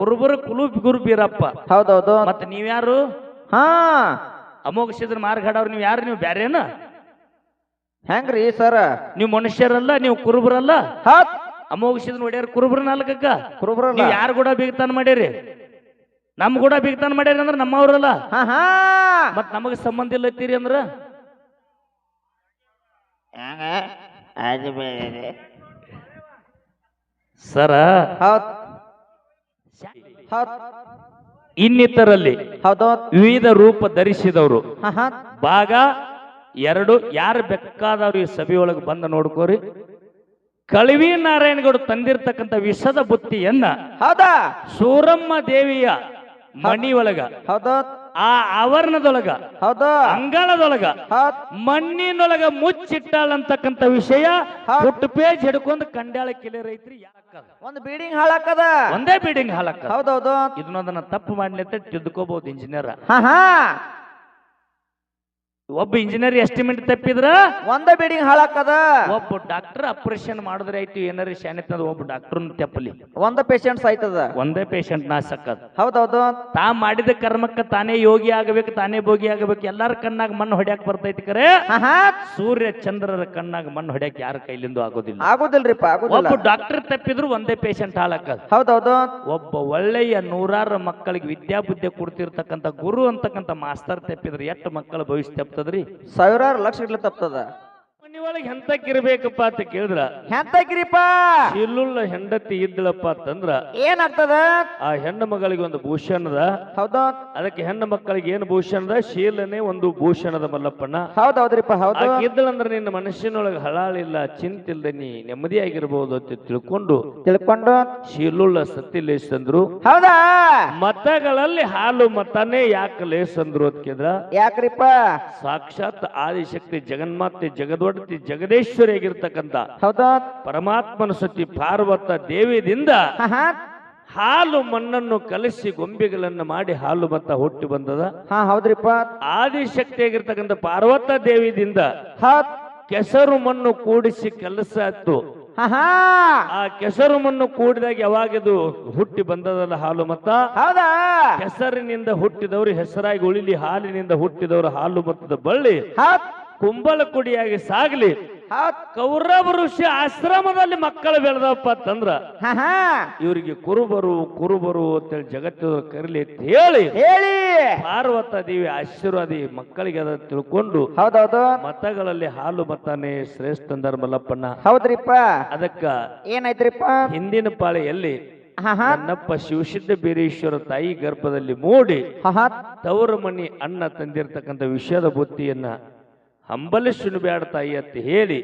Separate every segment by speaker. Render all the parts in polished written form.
Speaker 1: ಕುರುಬರು ಗುರು ಬೀರಪ್ಪ.
Speaker 2: ಹೌದೌದು.
Speaker 1: ಮತ್ತ ನೀವ್ಯಾರು?
Speaker 2: ಹಾ
Speaker 1: ಅಮೋಘ ಸಿದ್ರ ಮಾರ್ಗಡವ್ರು. ನೀವ್ ಯಾರು? ನೀವು ಬ್ಯಾರೇನ?
Speaker 2: ಹೆಂಗ್ರಿ ಸರ್?
Speaker 1: ನೀವು ಮನುಷ್ಯರಲ್ಲ, ನೀವು ಕುರುಬರಲ್ಲ.
Speaker 2: ಹತ್
Speaker 1: ಅಮೋಘ ಸಿದ್ರ ಹೊಡ್ಯಾರ ಕುರುಬ್ರನ ಅಲ್ಕಕ್ಕ.
Speaker 2: ಕುರುಬ್ರಲ್ಲ.
Speaker 1: ನೀವ್ ಯಾರು ಕೂಡ ಬಿಗ್ತಾನ ಮಾಡ್ಯಾರಿ? ನಮ್ ಕೂಡ ಬಿಗ್ತಾನ ಮಾಡ್ಯಾರಿ ಅಂದ್ರ ನಮ್ಮವ್ರಲ್ಲ.
Speaker 2: ಹಾ ಹಾ
Speaker 1: ಮತ್ ನಮಗ ಸಂಬಂಧ ಇಲ್ಲ ಐತಿರಿ ಅಂದ್ರ ಸರ.
Speaker 2: ಹೌದ್ ಹೌದ್
Speaker 1: ಇನ್ನಿತರಲ್ಲಿ
Speaker 2: ಹೌದೌದ್.
Speaker 1: ವಿವಿಧ ರೂಪ ಧರಿಸಿದವರು
Speaker 2: ಹಾ ಹಾ
Speaker 1: ಭಾಗ 2 ಯಾರು ಬೇಕಾದವ್ರು ಈ ಸಭೆಯೊಳಗೆ ಬಂದ ನೋಡ್ಕೋರಿ. ಕಳವಿ ನಾರಾಯಣಗೌಡ ತಂದಿರ್ತಕ್ಕಂಥ ವಿಷದ ಬುತ್ತಿಯನ್ನ
Speaker 2: ಹೌದಾ
Speaker 1: ಸೂರಮ್ಮ ದೇವಿಯ ಮಣಿಯೊಳಗ,
Speaker 2: ಹೌದೌದ್
Speaker 1: ಆ ಆವರಣದೊಳಗ,
Speaker 2: ಹೌದು
Speaker 1: ಅಂಗಳದೊಳಗ,
Speaker 2: ಹೌದ್
Speaker 1: ಮಣ್ಣಿನೊಳಗ ಮುಚ್ಚಿಟ್ಟಾಳಂತಕ್ಕಂಥ ವಿಷಯ ಹುಟ್ಟು ಪೇಜ್ ಹಿಡ್ಕೊಂಡು ಕಂಡ್ಯಾಳ ಕಿಲೆ ರೈತ್ರಿ.
Speaker 2: ಒಂದು ಬಿಲ್ಡಿಂಗ್ ಹಾಳಾಕದ,
Speaker 1: ಒಂದೇ ಬಿಲ್ಡಿಂಗ್ ಹಾಳಕ್ಕ.
Speaker 2: ಹೌದೌದು.
Speaker 1: ಇದನ್ನೊಂದನ್ನ ತಪ್ಪು ಮಾಡ್ಲಿಕ್ಕೆ ತಿದ್ದುಕೋಬಹುದು ಇಂಜಿನಿಯರ್.
Speaker 2: ಹಾ ಹಾ
Speaker 1: ಒಬ್ಬ ಇಂಜಿನಿಯರ್ ಎಸ್ಟಿಮೇಟ್ ತಪ್ಪಿದ್ರ
Speaker 2: ಒಂದೇ ಬಿಲ್ಡಿಂಗ್ ಹಾಳಾಕದ.
Speaker 1: ಒಬ್ಬ ಡಾಕ್ಟರ್ ಆಪರೇಷನ್ ಮಾಡಿದ್ರೆ ಆಯ್ತು, ಏನಾರ ಶಾನಿತ್ತಂದ್ರೆ ಒಬ್ಬ ಡಾಕ್ಟರ್ ತಪ್ಪಲಿ
Speaker 2: ಒಂದ ಪೇಷಂಟ್ಸ್ ಆಯ್ತದ,
Speaker 1: ಒಂದೇ ಪೇಷಂಟ್ ನಾಸಕ್ಕದ.
Speaker 2: ಹೌದೌದು.
Speaker 1: ತಾ ಮಾಡಿದ ಕರ್ಮಕ್ಕ ತಾನೇ ಯೋಗಿ ಆಗಬೇಕು, ತಾನೇ ಭೋಗಿ ಆಗಬೇಕು. ಎಲ್ಲಾರ ಕಣ್ಣಾಗ ಮಣ್ಣು ಹೊಡ್ಯಾಕ್ ಬರ್ತೈತಿ ಕರೆ. ಸೂರ್ಯ ಚಂದ್ರರ ಕಣ್ಣಾಗ ಮಣ್ಣು ಹೊಡ್ಯಾಕ್ ಯಾರ ಕೈಲಿಂದ ಆಗೋದಿಲ್ಲ.
Speaker 2: ಆಗೋದಿಲ್ರಿಪ್ಪ, ಆಗೋದಿಲ್ಲ.
Speaker 1: ಒಬ್ಬ ಡಾಕ್ಟರ್ ತಪ್ಪಿದ್ರು ಒಂದೇ ಪೇಷಂಟ್ ಹಾಳಾಕದ.
Speaker 2: ಹೌದೌದು.
Speaker 1: ಒಬ್ಬ ಒಳ್ಳೆಯ 100 ಮಕ್ಕಳಿಗೆ ವಿದ್ಯಾಬುದ್ಧಿ ಕೊಡ್ತಿರ್ತಕ್ಕಂಥ ಗುರು ಅಂತಕ್ಕಂಥ ಮಾಸ್ತರ್ ತಪ್ಪಿದ್ರೆ ಎಷ್ಟು ಮಕ್ಕಳ ಭವಿಷ್ಯ ತಪ್ತದ್ರಿ?
Speaker 2: ಸಾವಿರಾರು ಲಕ್ಷ ಗಟ್ಲೆ ತಪ್ತದ.
Speaker 1: ಮನೆಯೊಳಗೆ ಎಂತಕ್ಕಿರ್ಬೇಕಪ್ಪ ಅಂತ ಕೇಳಿದ್ರ
Speaker 2: ಎಂತಕ್ಕಿರಿಪ್ಪ?
Speaker 1: ಇಲ್ಲುಳ್ಳ ಹೆಂಡತಿ ಇದ್ದಳಪ್ಪ ಅಂತಂದ್ರ
Speaker 2: ಏನಾಗ್ತದ?
Speaker 1: ಆ ಹೆಣ್ಣು ಮಗಳಿಗೆ ಒಂದು ಭೂಷಣದ.
Speaker 2: ಹೌದು.
Speaker 1: ಅದಕ್ಕೆ ಹೆಣ್ಣು ಮಕ್ಕಳಿಗೆ ಏನು ಭೂಷಣದ? ಶೀಲನೆ ಒಂದು ಭೂಷಣದ ಮಲ್ಲಪ್ಪಣ್ಣ.
Speaker 2: ಹೌದೌದ್ರಿಪ್ಪ, ಹೌದು.
Speaker 1: ಇದ್ದಳಂದ್ರ ನಿನ್ನ ಮನುಷ್ಯನೊಳಗೆ ಹಳಾಳಿಲ್ಲ, ಚಿಂತಿಲ್ದ ನೀ ನೆಮ್ಮದಿಯಾಗಿರ್ಬಹುದು ಅಂತ ತಿಳ್ಕೊಂಡು ಶೀಲುಳ್ಳ ಸತ್ತಿ ಲೇಸಂದ್ರು.
Speaker 2: ಹೌದಾ?
Speaker 1: ಮತಗಳಲ್ಲಿ ಹಾಲು ಮತನೇ ಯಾಕೆ ಲೇಸಂದ್ರು ಅಂತ ಕೇಳಿದ್ರ,
Speaker 2: ಯಾಕ್ರಿಪ್ಪ?
Speaker 1: ಸಾಕ್ಷಾತ್ ಆದಿಶಕ್ತಿ ಜಗನ್ಮಾತೆ ಜಗದೊಡತಿ ಜಗದೇಶ್ವರಿ ಆಗಿರ್ತಕ್ಕಂಥ
Speaker 2: ಹೌದಾ
Speaker 1: ಪರಮಾತ್ಮನ ಸತಿ ಪಾರ್ವತ ದೇವಿಯಿಂದ ಹಾಲು ಮಣ್ಣನ್ನು ಕಲಸಿ ಗೊಂಬೆಗಳನ್ನು ಮಾಡಿ ಹಾಲು ಮತ ಹುಟ್ಟಿ ಬಂದದ.
Speaker 2: ಹಾ ಹೌದ್ರಿಪ್ಪ.
Speaker 1: ಆದಿಶಕ್ತಿ ಆಗಿರ್ತಕ್ಕಂಥ ಪಾರ್ವತ ದೇವಿದಿಂದ ಕೆಸರು ಮಣ್ಣು ಕೂಡಿಸಿ ಕೆಲಸ ಆಯ್ತು. ಆ ಕೆಸರು ಮಣ್ಣು ಕೂಡಿದಾಗ ಯಾವಾಗಿದು ಹುಟ್ಟಿ ಬಂದದಲ್ಲ ಹಾಲು ಮತ.
Speaker 2: ಹೌದಾ?
Speaker 1: ಕೆಸರಿನಿಂದ ಹುಟ್ಟಿದವರು ಹೆಸರಾಗಿ ಉಳಿಲಿ, ಹಾಲಿನಿಂದ ಹುಟ್ಟಿದವರು ಹಾಲು ಮತದ ಬಳ್ಳಿ ಕುಂಬಳ ಕುಡಿಯಾಗಿ ಸಾಗಲಿ. ಕೌರವ ಋಷಿ ಆಶ್ರಮದಲ್ಲಿ ಮಕ್ಕಳು ಬೆಳೆದಪ್ಪ ಅಂತಂದ್ರ ಇವರಿಗೆ ಕುರುಬರು ಕುರುಬರು ಅಂತೇಳಿ ಜಗತ್ತು ಕರೀಲಿ ಅಂತ ಹೇಳಿ ಪಾರ್ವತ ದೇವಿ ಆಶೀರ್ವಾದಿ ಮಕ್ಕಳಿಗೆ ಅದ ತಿಳ್ಕೊಂಡು
Speaker 2: ಹೌದೌದು
Speaker 1: ಮತಗಳಲ್ಲಿ ಹಾಲು ಮತನೇ ಶ್ರೇಷ್ಠ ಅಂದರ್ ಮಲ್ಲಪ್ಪಣ್ಣ.
Speaker 2: ಹೌದ್ರಿಪ್ಪ.
Speaker 1: ಅದಕ್ಕ
Speaker 2: ಏನಾಯ್ತ್ರಿಪ್ಪ?
Speaker 1: ಹಿಂದಿನ ಪಾಳೆಯಲ್ಲಿ ನನ್ನಪ್ಪ ಶಿವಸಿದ್ಧ ಬೀರೇಶ್ವರ ತಾಯಿ ಗರ್ಭದಲ್ಲಿ ಮೂಡಿ ತವರು ಮನಿ ಅಣ್ಣ ತಂದಿರ್ತಕ್ಕಂಥ ವಿಷಯದ ಬುತ್ತಿಯನ್ನ ಹಂಬಲಿಸುನು ಬ್ಯಾಡ ತಾಯಿ ಅಂತ ಹೇಳಿ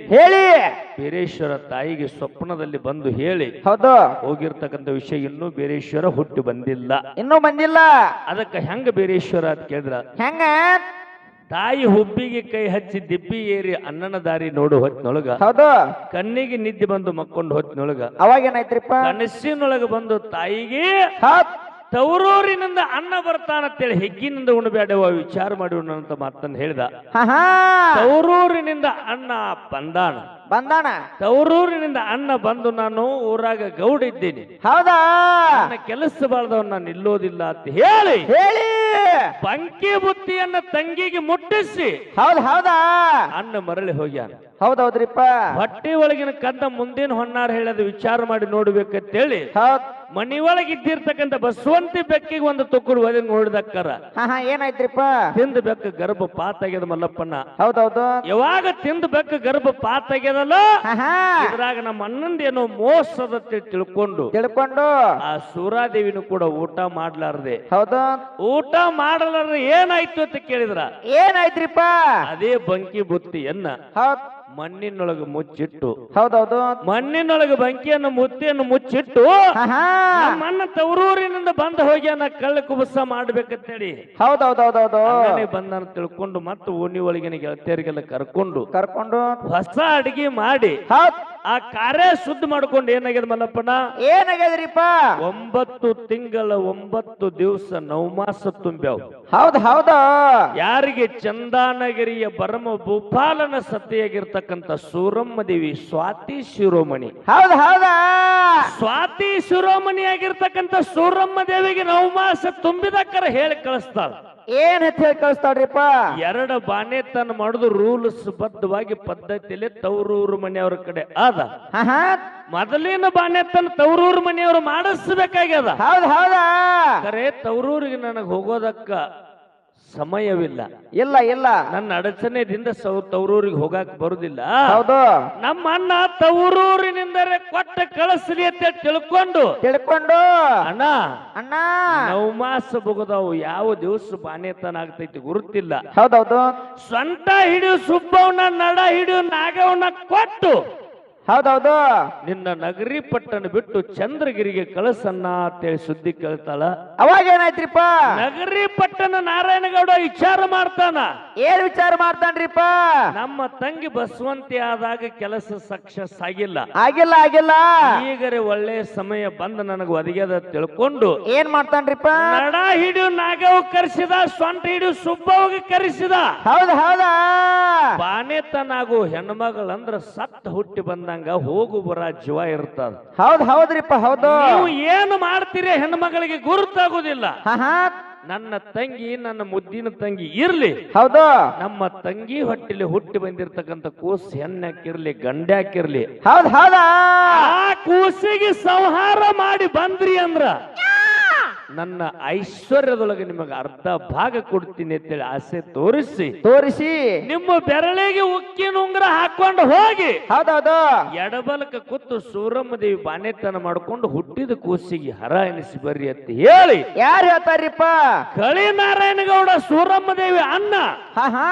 Speaker 1: ಬೀರೇಶ್ವರ ತಾಯಿಗೆ ಸ್ವಪ್ನದಲ್ಲಿ ಬಂದು ಹೇಳಿ
Speaker 2: ಹೌದು
Speaker 1: ಹೋಗಿರ್ತಕ್ಕಂಥ ವಿಷಯ ಇನ್ನೂ ಬೀರೇಶ್ವರ ಹುಟ್ಟಿ ಬಂದಿಲ್ಲ,
Speaker 2: ಇನ್ನೂ ಬಂದಿಲ್ಲ.
Speaker 1: ಅದಕ್ಕೆ ಹೆಂಗ ಬೀರೇಶ್ವರ ಅಂತ ಕೇಳಿದ್ರ,
Speaker 2: ಹೆಂಗ
Speaker 1: ತಾಯಿ ಹುಬ್ಬಿಗೆ ಕೈ ಹಚ್ಚಿ ದಿಬ್ಬಿ ಏರಿ ಅನ್ನನ ದಾರಿ ನೋಡು ಹೊತ್ತಿನೊಳಗ
Speaker 2: ಹೌದು
Speaker 1: ಕಣ್ಣಿಗೆ ನಿದ್ದೆ ಬಂದು ಮಕ್ಕೊಂಡು ಹೊತ್ತಿನೊಳಗ
Speaker 2: ಅವಾಗೇನಾಯ್ತ್ರಿಪ್ಪ?
Speaker 1: ಕನಸಿನೊಳಗ ಬಂದು ತಾಯಿಗೆ ತವರೂರಿನಿಂದ ಅನ್ನ ಬರ್ತಾನಂತೇಳಿ ಹೆಗ್ಗಿನಿಂದ ಉಣಬೇಡವ ವಿಚಾರ ಮಾಡಿ ಉಣ್ಣಂತ ಮಾತನ್ನು ಹೇಳಿದ. ತವರೂರಿನಿಂದ ಅನ್ನ ಬಂದಾನ. ತವರೂರಿನಿಂದ ಅನ್ನ ಬಂದು ನಾನು ಊರಾಗ ಗೌಡ ಇದ್ದೀನಿ,
Speaker 2: ಹೌದಾ
Speaker 1: ನನ್ನ ಕೆಲಸ ಬಾಳ್ದವ್ ನಾನು ನಿಲ್ಲೋದಿಲ್ಲ ಅಂತ ಹೇಳಿ ಬಂಕಿ ಬುತ್ತಿಯನ್ನ ತಂಗಿಗೆ ಮುಟ್ಟಿಸಿ
Speaker 2: ಹೌದಾ
Speaker 1: ಅನ್ನ ಮರಳಿ ಹೋಗ್ಯಾನ.
Speaker 2: ಹೌದೌದ್ರಿಪ್ಪ.
Speaker 1: ಹೊಟ್ಟೆ ಒಳಗಿನ ಕಂದ ಮುಂದಿನ ಹೊನ್ನಾರ ಹೇಳೋದು ವಿಚಾರ ಮಾಡಿ ನೋಡ್ಬೇಕಂತೇಳಿ ಮನಿಯೊಳಗೆ ಇದ್ದಿರ್ತಕ್ಕಂಥ ಬಸವಂತಿ ಬೆಕ್ಕಿಗೆ ಒಂದು ತುಕ್ಕುಡು ಒದಗಿ ನೋಡಿದಕ್ಕಾರ
Speaker 2: ಏನಾಯ್ತ್ರಿಪ್ಪ?
Speaker 1: ತಿಂದ ಬೆಕ್ಕ ಗರ್ಭ ಪಾತ್ ಆಗ್ಯದ ಮಲ್ಲಪ್ಪಣ್ಣ.
Speaker 2: ಹೌದೌದು.
Speaker 1: ಯಾವಾಗ ತಿಂದ ಬೆಕ್ಕ ಗರ್ಭ ಪಾತ್ ಆಗ್ಯದಲ್ಲ ಇದ್ರಾಗ ನಮ್ಮ ಅಣ್ಣಂದೇನೋ ಮೋಸದ ತಿಳ್ಕೊಂಡು ಆ ಸೂರಾದೇವಿನೂ ಕೂಡ ಊಟ ಮಾಡ್ಲಾರ್ದೆ
Speaker 2: ಹೌದು
Speaker 1: ಊಟ ಮಾಡಲಾರ್ದೆ ಏನಾಯ್ತು ಅಂತ ಕೇಳಿದ್ರ,
Speaker 2: ಏನಾಯ್ತ್ರಿಪ್ಪ?
Speaker 1: ಅದೇ ಬಂಕಿ ಬುತ್ತಿಯನ್ನ ಮಣ್ಣಿನೊಳಗೆ ಮುಚ್ಚಿಟ್ಟು
Speaker 2: ಹೌದೌದು
Speaker 1: ಮಣ್ಣಿನೊಳಗೆ ಬಂಕಿಯನ್ನು ಮುತ್ತಿಯನ್ನು ಮುಚ್ಚಿಟ್ಟು ಮಣ್ಣ ತವರೂರಿನಿಂದ ಬಂದ ಹೋಗ್ಯಾನ ಕಳ್ಳ ಕುಬಸ ಮಾಡ್ಬೇಕಂತೇಳಿ
Speaker 2: ಹೌದೌದೌದೌದು
Speaker 1: ಬಂದನ ತಿಳ್ಕೊಂಡು ಮತ್ತು ಓಣಿ ಒಳಗಿನ ಗೆಳತಿಯರಿಗೆಲ್ಲ ಕರ್ಕೊಂಡು
Speaker 2: ಹೊಸ
Speaker 1: ಅಡಿಗೆ ಮಾಡಿ ಆ ಕಾರ್ಯ ಶುದ್ಧ ಮಾಡ್ಕೊಂಡು ಏನಾಗ್ಯದ ಮಲ್ಲಪ್ಪನ
Speaker 2: ಏನಾಗ್ಯದ್ರಿಪ್ಪ
Speaker 1: 9 ತಿಂಗಳ 9 ದಿವಸ ನವಮಾಸ ತುಂಬ್ಯಾವ್.
Speaker 2: ಹೌದ್ ಹೌದು
Speaker 1: ಯಾರಿಗೆ ಚಂದಾನಗಿರಿಯ ಪರಮ ಭೂಪಾಲನ ಸತಿಯಾಗಿರ್ತಕ್ಕಂಥ ಸೂರಮ್ಮ ದೇವಿ ಸ್ವಾತಿ ಶಿರೋಮಣಿ
Speaker 2: ಹೌದ್ ಹೌದಾ
Speaker 1: ಸ್ವಾತಿ ಶಿರೋಮಣಿ ಆಗಿರ್ತಕ್ಕಂಥ ಸೂರಮ್ಮ ದೇವಿಗೆ ನವಮಾಸ ತುಂಬಿದಕ್ಕರ ಹೇಳಿ ಕಳಿಸ್ತಾಳ.
Speaker 2: ಏನ್ ಅಂತ ಹೇಳಿ ಕಳಿಸ್ತಾಳ್ರಿಪ್ಪ
Speaker 1: 2 ಬಾಣೆತನ ಮಾಡುದು ರೂಲ್ಸ್ ಬದ್ಧವಾಗಿ ಪದ್ಧತಿಯಲ್ಲಿ ತವರೂರು ಮನೆಯವ್ರ ಕಡೆ ಅದ. ಮೊದಲಿನ ಬಾಣೆತನ ತವರೂರು ಮನೆಯವರು ಮಾಡಿಸ್ಬೇಕಾಗ್ಯದ.
Speaker 2: ಹೌದ್ ಹೌದಾ
Speaker 1: ಖರೆ ತವರೂರಿಗೆ ನನಗೆ ಹೋಗೋದಕ್ಕ ಸಮಯವಿಲ್ಲ.
Speaker 2: ಇಲ್ಲ ಇಲ್ಲ
Speaker 1: ನನ್ನ ಅಡಚಣೆದಿಂದ ತವರೂರಿಗೆ ಹೋಗಾಕ ಬರುದಿಲ್ಲ.
Speaker 2: ಹೌದು
Speaker 1: ನಮ್ಮ ಅಣ್ಣ ತವರೂರಿನಿಂದಲೇ ಕೊಟ್ಟ ಕಳಿಸ್ಲಿ ಅಂತ ತಿಳ್ಕೊಂಡು ಅಣ್ಣ
Speaker 2: ಅಣ್ಣ
Speaker 1: ನವಮಾಸ ಬುಗದವು ಯಾವ ದಿವಸ ಬಾಣೆತನ ಆಗ್ತೈತಿ ಗುರುತಿಲ್ಲ.
Speaker 2: ಹೌದೌದು
Speaker 1: ಸ್ವಂತ ಹಿಡಿಯು ಸುಬ್ಬವನ ನಡ ಹಿಡಿಯು ನಾಗವನ ಕೊಟ್ಟು
Speaker 2: ಹೌದೌದು
Speaker 1: ನಿನ್ನ ನಗರಿ ಪಟ್ಟಣ ಬಿಟ್ಟು ಚಂದ್ರಗಿರಿಗೆ ಕಳಸನ್ನ ಅಂತೇಳಿ ಸುದ್ದಿ ಕೇಳ್ತಾಳ.
Speaker 2: ಅವಾಗ ಏನಾಯ್ತ್ರಿಪ್ಪ
Speaker 1: ನಗರಿ ಪಟ್ಟಣ ನಾರಾಯಣಗೌಡ ವಿಚಾರ ಮಾಡ್ತಾನ.
Speaker 2: ಏನ್ ವಿಚಾರ ಮಾಡ್ತಾನ್ರಿಪ್ಪ
Speaker 1: ನಮ್ಮ ತಂಗಿ ಬಸವಂತಿ ಆದಾಗ ಕೆಲಸ ಸಕ್ಸಸ್ ಆಗಿಲ್ಲ.
Speaker 2: ಆಗಿಲ್ಲ
Speaker 1: ಈಗರೆ ಒಳ್ಳೆ ಸಮಯ ಬಂದ ನನಗ ಒದಗ್ಯದ ತಿಳ್ಕೊಂಡು
Speaker 2: ಏನ್ ಮಾಡ್ತಾನ್ರಿಪ್ಪ
Speaker 1: ನಡ ಹಿಡಿಯು ನಾಗವ್ ಕರೆಸಿದ, ಸ್ವಂತ ಹಿಡಿಯು ಸುಬ್ಬವ್ಗೆ ಕರೆಸಿದ.
Speaker 2: ಹೌದಾ
Speaker 1: ಬಾಣೆತನಾಗು ಹೆಣ್ಮಗಳಂದ್ರ ಸತ್ತ ಹುಟ್ಟಿ ಬಂದಂಗ ಹೋಗು ಬರ ಜೀವ ಇರ್ತದ.
Speaker 2: ಹೌದ್ರಿಪ್ಪ ಹೌದು
Speaker 1: ನೀವು ಏನು ಮಾಡ್ತೀರಿ ಹೆಣ್ಮಗಳಿಗೆ ಗುರುತಾಗುದಿಲ್ಲ.
Speaker 2: ಹಾ
Speaker 1: ನನ್ನ ತಂಗಿ ನನ್ನ ಮುದ್ದಿನ ತಂಗಿ ಇರ್ಲಿ,
Speaker 2: ಹೌದು
Speaker 1: ನಮ್ಮ ತಂಗಿ ಹೊಟ್ಟಿಲಿ ಹುಟ್ಟಿ ಬಂದಿರ್ತಕ್ಕಂಥ ಕೂಸು ಹೆಣ್ಣಾಕಿರ್ಲಿ ಗಂಡ್ಯಾಕಿರ್ಲಿ,
Speaker 2: ಹೌದಾ
Speaker 1: ಆ ಕೂಸಿಗೆ ಸಂಹಾರ ಮಾಡಿ ಬಂದ್ರಿ ಅಂದ್ರ ನನ್ನ ಐಶ್ವರ್ಯದೊಳಗೆ ನಿಮಗೆ ಅರ್ಧ ಭಾಗ ಕೊಡ್ತೀನಿ ಅಂತೇಳಿ ಆಸೆ ತೋರಿಸಿ ನಿಮ್ಮ ಬೆರಳಿಗೆ ಉಕ್ಕಿನ ಉಂಗುರ ಹಾಕೊಂಡು ಹೋಗಿ
Speaker 2: ಹೌದೌದು
Speaker 1: ಎಡಬಲಕ ಕೂತು ಸೂರಮ್ಮ ದೇವಿ ಬಾಣೆತನ ಮಾಡ್ಕೊಂಡು ಹುಟ್ಟಿದ ಕೂಸಿಗೆ ಹರ ಎನಿಸಿ ಬರ್ರಿ ಅಂತ ಹೇಳಿ
Speaker 2: ಯಾರು ಹೇಳ್ತಾರ್ರಿಪ್ಪ
Speaker 1: ಕಳಿ ನಾರಾಯಣಗೌಡ ಸೂರಮ್ಮ ದೇವಿ ಅಣ್ಣ
Speaker 2: ಹಾ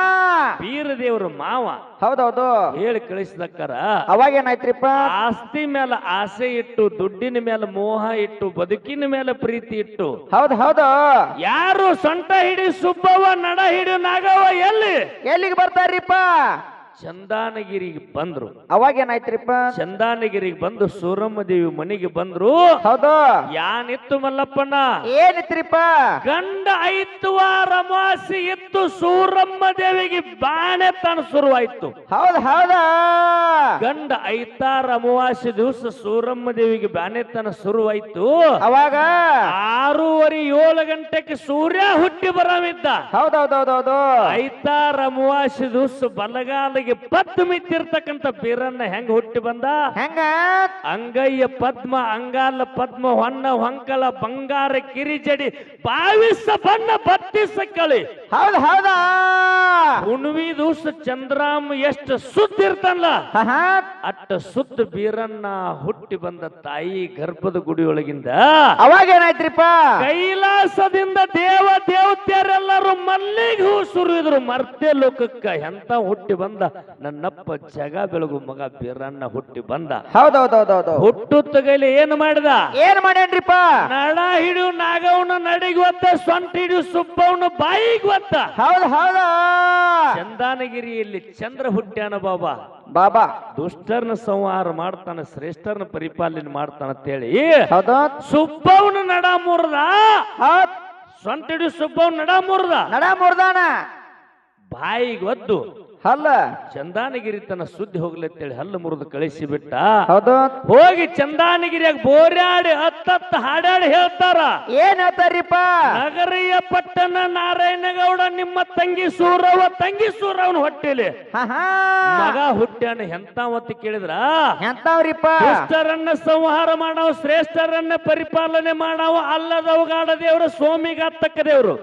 Speaker 1: ಬೀರದೇವ್ರ ಮಾವ
Speaker 2: ಹೌದೌದು
Speaker 1: ಹೇಳಿ ಕಳಿಸಿದಕ್ಕರ
Speaker 2: ಅವಾಗ ಏನಾಯ್ತ್ರಿಪ್ಪ
Speaker 1: ಆಸ್ತಿ ಮೇಲೆ ಆಸೆ ಇಟ್ಟು, ದುಡ್ಡಿನ ಮೇಲೆ ಮೋಹ ಇಟ್ಟು, ಬದುಕಿನ ಮೇಲೆ ಪ್ರೀತಿ ಇಟ್ಟು
Speaker 2: ಹೌದು
Speaker 1: ಯಾರು ಸೊಂಟ ಹಿಡಿ ಸುಬ್ಬವ್ವ ನಡ ಹಿಡಿ ನಾಗವ್ವ
Speaker 2: ಎಲ್ಲಿಗೆ ಬರ್ತಾರ್ರಿಪ್ಪ
Speaker 1: ಚಂದಾನಗಿರಿಗೆ ಬಂದ್ರು.
Speaker 2: ಅವಾಗ ಏನಾಯ್ತ್ರಿಪ್ಪ
Speaker 1: ಚಂದಾನಗಿರಿಗೆ ಬಂದು ಸೂರಮ್ಮ ದೇವಿ ಮನೆಗೆ ಬಂದ್ರು.
Speaker 2: ಹೌದು
Speaker 1: ಯಾನಿತ್ತು ಮಲ್ಲಪ್ಪನ
Speaker 2: ಏನಿತ್ರಿಪ್ಪ
Speaker 1: ಗಂಡ 5 ವಾರ ಅಮಾವಾಸ್ಯೆ ಇತ್ತು. ಸೂರಮ್ಮ ದೇವಿಗೆ ಬಾಣೆತನ ಶುರುವಾಯ್ತು.
Speaker 2: ಹೌದಾ
Speaker 1: ಗಂಡ 5 ಅಮಾವಾಸ್ಯೆ ದಿವಸ ಸೂರಮ್ಮ ದೇವಿಗೆ ಬಾಣೆತನ ಶುರುವಾಯ್ತು.
Speaker 2: ಅವಾಗ
Speaker 1: 6:30 ಗಂಟೆಗೆ ಸೂರ್ಯ ಹುಟ್ಟಿ ಬರವಿದ್ದ.
Speaker 2: ಹೌದೌದೌದೌದು
Speaker 1: 5 ಅಮಾವಾಸ್ಯೆ ದಿವಸ ಬಲಗಾಲಿಗೆ ಪದ್ಮ ಮಿತ್ತಿರ್ತಕ್ಕಂಥ ಬೀರನ್ನ ಹೆಂಗ ಹುಟ್ಟಿ ಬಂದ?
Speaker 2: ಹೆಂಗ
Speaker 1: ಅಂಗಯ್ಯ ಪದ್ಮ, ಅಂಗಾಲ ಪದ್ಮ, ಹೊನ್ನ ಹೊಂಕಲ, ಬಂಗಾರ ಕಿರಿಜಡಿ, 22 ಬಣ್ಣ 32 ಕಳಿ.
Speaker 2: ಹೌದಾ
Speaker 1: ಹುಣ್ವಿ ದಿವಸ ಚಂದ್ರಾಮ ಎಷ್ಟು ಸುದ್ದ ಇರ್ತಾನಲ್ಲ ಅಟ್ಟ ಸುದ್ದ ಬೀರನ್ನ ಹುಟ್ಟಿ ಬಂದ ತಾಯಿ ಗರ್ಭದ ಗುಡಿಯೊಳಗಿಂದ.
Speaker 2: ಅವಾಗ ಏನಾಯ್ತ್ರಿಪ್ಪ
Speaker 1: ಕೈಲಾಸದಿಂದ ದೇವತೆಯರೆಲ್ಲರೂ ಮಲ್ಲಿಗೆ ಹೂ ಸುರಿದ್ರು. ಮರ್ತ್ಯ ಲೋಕಕ್ಕ ಎಂತ ಹುಟ್ಟಿ ಬಂದ ನನ್ನಪ್ಪ ಜಗ ಬೆಳಗು ಮಗ ಬೀರಣ್ಣ ಹುಟ್ಟಿ ಬಂದ.
Speaker 2: ಹೌದೌದೌದೌದು
Speaker 1: ಹುಟ್ಟು ತಗಲಿ ಏನ್ ಮಾಡಿದ?
Speaker 2: ಏನ್ ಮಾಡ್ಯಾನ್ರಿಪ್ಪ
Speaker 1: ನಡ ಹಿಡಿಯು ನಾಗವನ ನಡಿಗೆ ಒತ್ತ, ಸೊಂಟ ಹಿಡಿಯು ಸುಬ್ಬವನ ಬಾಯಿಗೆ ಒತ್ತ.
Speaker 2: ಹೌದಾ
Speaker 1: ಚಂದಾನಗಿರಿಯಲ್ಲಿ ಚಂದ್ರ ಹುಟ್ಟ್ಯಾನ
Speaker 2: ಬಾಬಾ
Speaker 1: ದುಷ್ಟರನ್ನ ಸಂಹಾರ ಮಾಡ್ತಾನ, ಶ್ರೇಷ್ಠರನ್ನ ಪರಿಪಾಲನೆ ಮಾಡ್ತಾನ ಅಂತೇಳಿ
Speaker 2: ಹೌದು
Speaker 1: ಸುಬ್ಬವನ ನಡ ಮುರ್ದ. ಸೊಂಟ ಹಿಡಿಯು ಸುಬ್ಬವನ ನಡ ಮುರ್ದಾನ. ಬಾಯಿಗೆ ಒದ್ದು
Speaker 2: ಅಲ್ಲ
Speaker 1: ಚಂದಾನಗಿರಿ ತನ್ನ ಸುದ್ದಿ ಹೋಗ್ಲತ್ತೇಳಿ ಹಲ್ಲು ಮುರಿದು ಕಳಿಸಿ ಬಿಟ್ಟ.
Speaker 2: ಹೌದು
Speaker 1: ಹೋಗಿ ಚಂದಾನಗಿರಿಯಾಗ ಬೋರ್ಯಾಡಿ ಹತ್ತತ್ತು ಹಾಡಾಡಿ ಹೇಳ್ತಾರ.
Speaker 2: ಏನ್ ಹೇಳ್ತಾರ್ರಿಪ್ಪ?
Speaker 1: ನಗರಿಯ ಪಟ್ಟಣ ನಾರಾಯಣಗೌಡ ನಿಮ್ಮ ತಂಗಿ ಸೂರವನ ಹೊಟ್ಟಿಲಿ ಮಗ ಹುಟ್ಟ್ಯಾನ. ಎಂತಾವತ್ತು ಕೇಳಿದ್ರ
Speaker 2: ಎಂತಾವ್ರಿಪ್ಪ?
Speaker 1: ದುಷ್ಟರನ್ನ ಸಂಹಾರ ಮಾಡವ, ಶ್ರೇಷ್ಠರನ್ನ ಪರಿಪಾಲನೆ ಮಾಡವ, ಅಲ್ಲದವಗಾಡ ದೇವ್ರು, ಸೋಮಿಗಾತಕ್ಕ ದೇವ್ರು,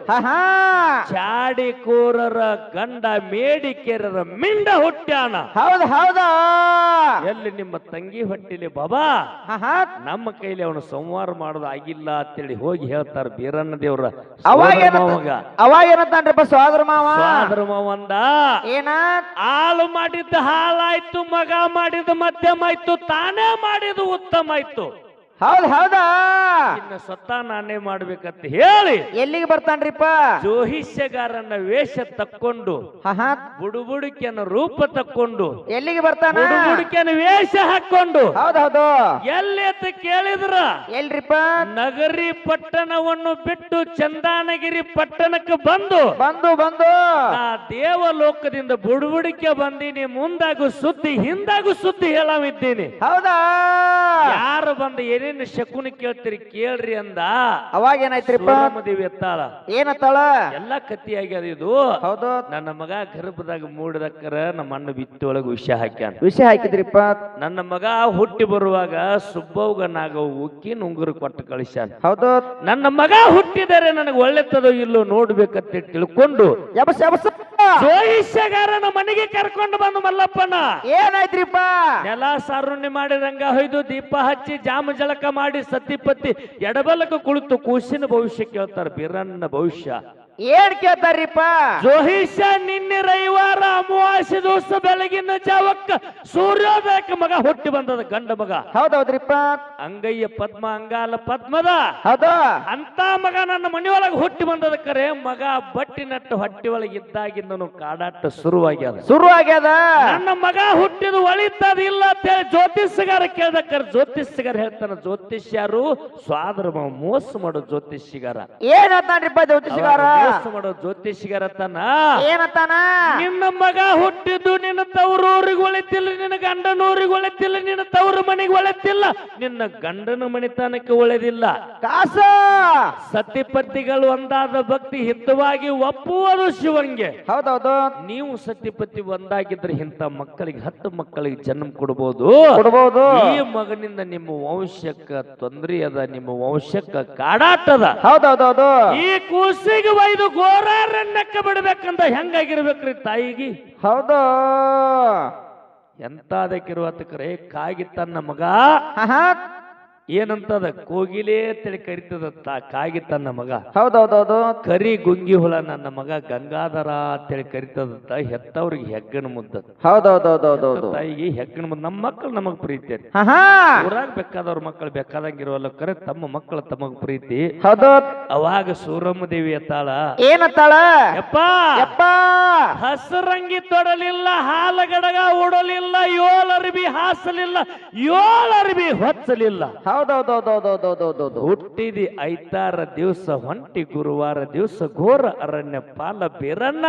Speaker 1: ಚಾಡಿ ಕೋರರ ಗಂಡ ಮೇಡಿಕೆರ ಮಿಂಡ ಹುಟ್ಟ್ಯಾನ.
Speaker 2: ಹೌದಾ
Speaker 1: ಎಲ್ಲಿ ನಿಮ್ಮ ತಂಗಿ ಹೊಟ್ಟಿಲಿ ಬಾಬಾ ನಮ್ಮ ಕೈಲಿ ಅವನು ಸಂಹಾರ ಮಾಡೋದು ಆಗಿಲ್ಲ ಅಂತೇಳಿ ಹೋಗಿ ಹೇಳ್ತಾರ ಬೀರಣ್ಣ ದೇವ್ರ.
Speaker 2: ಅವಾಗ ಏನಂತಾನ್ರಿಪ್ಪ ಸೋದರ ಮಾವ
Speaker 1: ಅಂದ,
Speaker 2: ಏನ
Speaker 1: ಹಾಳು ಮಾಡಿದ್ದು ಹಾಳಾಯ್ತು, ಮಗ ಮಾಡಿದ್ದು ಮಧ್ಯಮ ಆಯ್ತು, ತಾನೇ ಮಾಡಿದ್ದು ಉತ್ತಮ ಆಯ್ತು.
Speaker 2: ಹೌದ್ ಹೌದಾ
Speaker 1: ಇನ್ನು ಸ್ವತಃ ನಾನೇ ಮಾಡ್ಬೇಕಂತ ಹೇಳಿ
Speaker 2: ಎಲ್ಲಿಗೆ ಬರ್ತಾನ್ರಿಪ್ಪ
Speaker 1: ಜೋಹಿಷ್ಯಗಾರನ ವೇಷ ತಕ್ಕೊಂಡು
Speaker 2: ಹಾ
Speaker 1: ಬುಡುಬುಡಿಕೆನ ರೂಪ ತಕ್ಕೊಂಡು
Speaker 2: ಎಲ್ಲಿಗೆ ಬರ್ತಾನ
Speaker 1: ಬುಡುಬುಡಿಕೆನ ವೇಷ ಹಾಕೊಂಡು
Speaker 2: ಹೌದೌದು
Speaker 1: ಎಲ್ಲಿ ಅಂತ ಕೇಳಿದ್ರ
Speaker 2: ಎಲ್ರಿಪ್ಪ
Speaker 1: ನಗರಿ ಪಟ್ಟಣವನ್ನು ಬಿಟ್ಟು ಚಂದಾನಗಿರಿ ಪಟ್ಟಣಕ್ಕೆ ಬಂದು
Speaker 2: ಬಂದು ಬಂದು
Speaker 1: ನಾ ದೇವಲೋಕದಿಂದ ಬುಡುಬುಡಿಕೆ ಬಂದೀನಿ, ಮುಂದಾಗು ಸುದ್ದಿ ಹಿಂದಾಗು ಸುದ್ದಿ ಹೇಳವಿದ್ದೀನಿ.
Speaker 2: ಹೌದಾ
Speaker 1: ಯಾರು ಬಂದು ಏನೇನು ಶಕುನಿ ಕೇಳ್ತೀರಿ ಕೇಳ್ರಿ ಅಂದ.
Speaker 2: ಅವಾಗ ಏನಾಯ್ತ್ರಿಪ್ಪ
Speaker 1: ಮದುವೆ ಎತ್ತಾಳ
Speaker 2: ಏನತ್ತಾಳ
Speaker 1: ಎಲ್ಲಾ ಕತ್ತಿ ಆಗ್ಯದ ಇದು.
Speaker 2: ಹೌದು
Speaker 1: ನನ್ನ ಮಗ ಗರ್ಭದಾಗ ಮೂಡಿದಕ್ಕರ ನಮ್ಮ ಅಣ್ಣ ಬಿತ್ತಿ ಒಳಗ ವಿಷ ಹಾಕ್ಯಾನ.
Speaker 2: ವಿಷ ಹಾಕಿದ್ರಿಪ್ಪ
Speaker 1: ನನ್ನ ಮಗ ಹುಟ್ಟಿ ಬರುವಾಗ ಸುಬ್ಬವ್ಗ ನಾಗ ಉಕ್ಕಿ ನುಂಗುರು ಕೊಟ್ಟು ಕಳಿಸ್ಯಾನ.
Speaker 2: ಹೌದು
Speaker 1: ನನ್ನ ಮಗ ಹುಟ್ಟಿದರೆ ನನಗೆ ಒಳ್ಳೆತದೋ ಇಲ್ಲೋ ನೋಡ್ಬೇಕಂತ ತಿಳ್ಕೊಂಡು
Speaker 2: ಎಬಸ್ ಎಬಸ್
Speaker 1: ಜೋಯಿಷ್ಯಗಾರನ ಮನೆಗೆ ಕರ್ಕೊಂಡು ಬಂದು ಮಲ್ಲಪ್ಪನ
Speaker 2: ಏನಾಯ್ತ್ರಿಪ್ಪ
Speaker 1: ನೆಲ ಸಾರುಣ್ಯ ಮಾಡಿದಂಗ ಹೊಯ್ದು ದೀಪ ಹಚ್ಚಿ ಜಾಮ ಜಳಕ ಮಾಡಿ ಸತಿಪತ್ತಿ ಎಡಬಲಕ ಕುಳಿತು ಕೂಸಿನ ಭವಿಷ್ಯ ಕೇಳ್ತಾರ. ಬೀರಣ್ಣ ಭವಿಷ್ಯ
Speaker 2: ಏನ್ ಕೇಳ್ತಾರ್ರಿಪ್ಪ
Speaker 1: ಜೋಹಿಷ್ಯ ನಿನ್ನೆ ರವಿವಾರ ಅಮಾವಾಸ್ಯೆ ದಿವಸ ಬೆಳಗಿನ ಜಾವಕ್ಕ ಸೂರ್ಯೋದಯಕ್ಕೆ ಮಗ ಹುಟ್ಟಿ ಬಂದದ ಗಂಡ ಮಗ.
Speaker 2: ಹೌದೌದ್ರಿಪ್ಪ
Speaker 1: ಅಂಗಯ್ಯ ಪದ್ಮ ಅಂಗಾಲ ಪದ್ಮದ
Speaker 2: ಹೌದು
Speaker 1: ಅಂತ ಮಗ ನನ್ನ ಮನೆಯೊಳಗೆ ಹುಟ್ಟಿ ಬಂದದ ಕರೆ ಮಗ ಬಟ್ಟಿ ನಟ್ಟು ಹೊಟ್ಟಿ ಒಳಗೆ ಇದ್ದಾಗಿಂದನು ಕಾಡಾಟ ಶುರುವಾಗ್ಯದ. ನನ್ನ ಮಗ ಹುಟ್ಟಿದ ಒಳಿತದಿಲ್ಲ ಅಂತೇಳಿ ಜ್ಯೋತಿಷ್ಯಗಾರ ಕೇಳ್ದಕ್ಕರ ಜ್ಯೋತಿಷ್ಯಗಾರ ಹೇಳ್ತಾನ ಜ್ಯೋತಿಷ್ಯರು ಸ್ವಾದ್ರ ಮೋಸ ಮಾಡೋ ಜ್ಯೋತಿಷ್ಯಗಾರ
Speaker 2: ಏನಂತಾನ್ರಿಪ್ಪ ಜ್ಯೋತಿಷಗಾರ
Speaker 1: ಮೋಸ ಮಾಡೋ ಜ್ಯೋತಿಷ್ಯಗಾರ ತನ
Speaker 2: ಏನಂತಾನ
Speaker 1: ನಿನ್ನ ಮಗ ಹುಟ್ಟಿದ್ದು ನಿನ್ನ ತವರೂರಿಗೆ ಒಳಿತಿಲ್ಲ, ನಿನ್ನ ಗಂಡನೂರಿಗೆ ಒಳಿತಿಲ್ಲ, ನಿನ್ನ ತವರು ಮನೆಗೆ ಒಳಿತಿಲ್ಲ, ನಿನ್ನ ಗಂಡನ ಮನೆತನಕ್ಕೆ ಒಳೆದಿಲ್ಲ.
Speaker 2: ಕಾಸ
Speaker 1: ಸತಿಪತಿಗಳು ಒಂದಾದ ಭಕ್ತಿ ಹಿತವಾಗಿ ಒಪ್ಪುವುದು ಶಿವಂಗೆ.
Speaker 2: ಹೌದೌದು
Speaker 1: ನೀವು ಸತಿಪತಿ ಒಂದಾಗಿದ್ರೆ ಇಂಥ ಮಕ್ಕಳಿಗೆ 10 ಮಕ್ಕಳಿಗೆ ಜನ್ಮ ಕೊಡಬಹುದು. ಈ ಮಗನಿಂದ ನಿಮ್ಮ ವಂಶಕ್ಕ ತೊಂದರೆ ಅದ, ನಿಮ್ಮ ವಂಶಕ್ಕ ಕಾಡಾಟದ.
Speaker 2: ಹೌದೌದೌದು
Speaker 1: ಈ ಕೂಸಿಗೆ ಒಯ್ದು ಗೋರಾರಣ್ಣಕ್ಕ ಬಿಡ್ಬೇಕಂದ ಹೆಂಗಾಗಿರ್ಬೇಕ್ರಿ ತಾಯಿಗೆ.
Speaker 2: ಹೌದು
Speaker 1: ಎಂತಾದಕ್ಕಿರುವತ್ತಕ್ರೆ ಕಾಗಿ ತನ್ನ ಮಗ ಏನಂತದ ಕೋಗಿಲೆ ಅಂತೇಳಿ ಕರಿತದ ಕಾಗಿ ತನ್ನ ಮಗ.
Speaker 2: ಹೌದೌದೌದು
Speaker 1: ಕರಿ ಗುಂಗಿ ಹುಳ ನನ್ನ ಮಗ ಗಂಗಾಧರ ಅಂತೇಳಿ ಕರಿತದಂತ ಹೆತ್ತವ್ರಿಗೆ ಹೆಗ್ಗನ ಮುದ್ದ.
Speaker 2: ಹೌದೌದೌದೌದು
Speaker 1: ತಾಯಿಗೆ ಹೆಗ್ಗನ ಮುದ್ದ. ನಮ್ಮ ಮಕ್ಕಳು ನಮಗ್ ಪ್ರೀತಿ, ಊರಾಗ ಬೇಕಾದವ್ರ ಮಕ್ಕಳು ಬೇಕಾದಂಗಿರುವಲ್ಲ ಕರೆ ತಮ್ಮ ಮಕ್ಕಳು ತಮಗ್ ಪ್ರೀತಿ.
Speaker 2: ಹೌದು
Speaker 1: ಅವಾಗ ಸೂರಮ್ಮ ದೇವಿ ಎತ್ತಾಳ.
Speaker 2: ಏನತ್ತಾಳ
Speaker 1: ಯಪ್ಪ ಹಸರಂಗಿ ತೊಡಲಿಲ್ಲ, ಹಾಲಗಡಗ ಉಡಲಿಲ್ಲ, 7 ಅರ್ಬಿ ಹಾಸಲಿಲ್ಲ, 7 ಅರ್ಬಿ ಹೊಚ್ಚಲಿಲ್ಲ.
Speaker 2: ಹೌದೌದೌದೌದೌದೌದೌದು
Speaker 1: ಹುಟ್ಟಿದಿ ಐತಾರ ದಿವಸ ಹೊಂಟಿ ಗುರುವಾರ ದಿವಸ ಘೋರ ಅರಣ್ಯ ಪಾಲ ಬೀರಣ್ಣ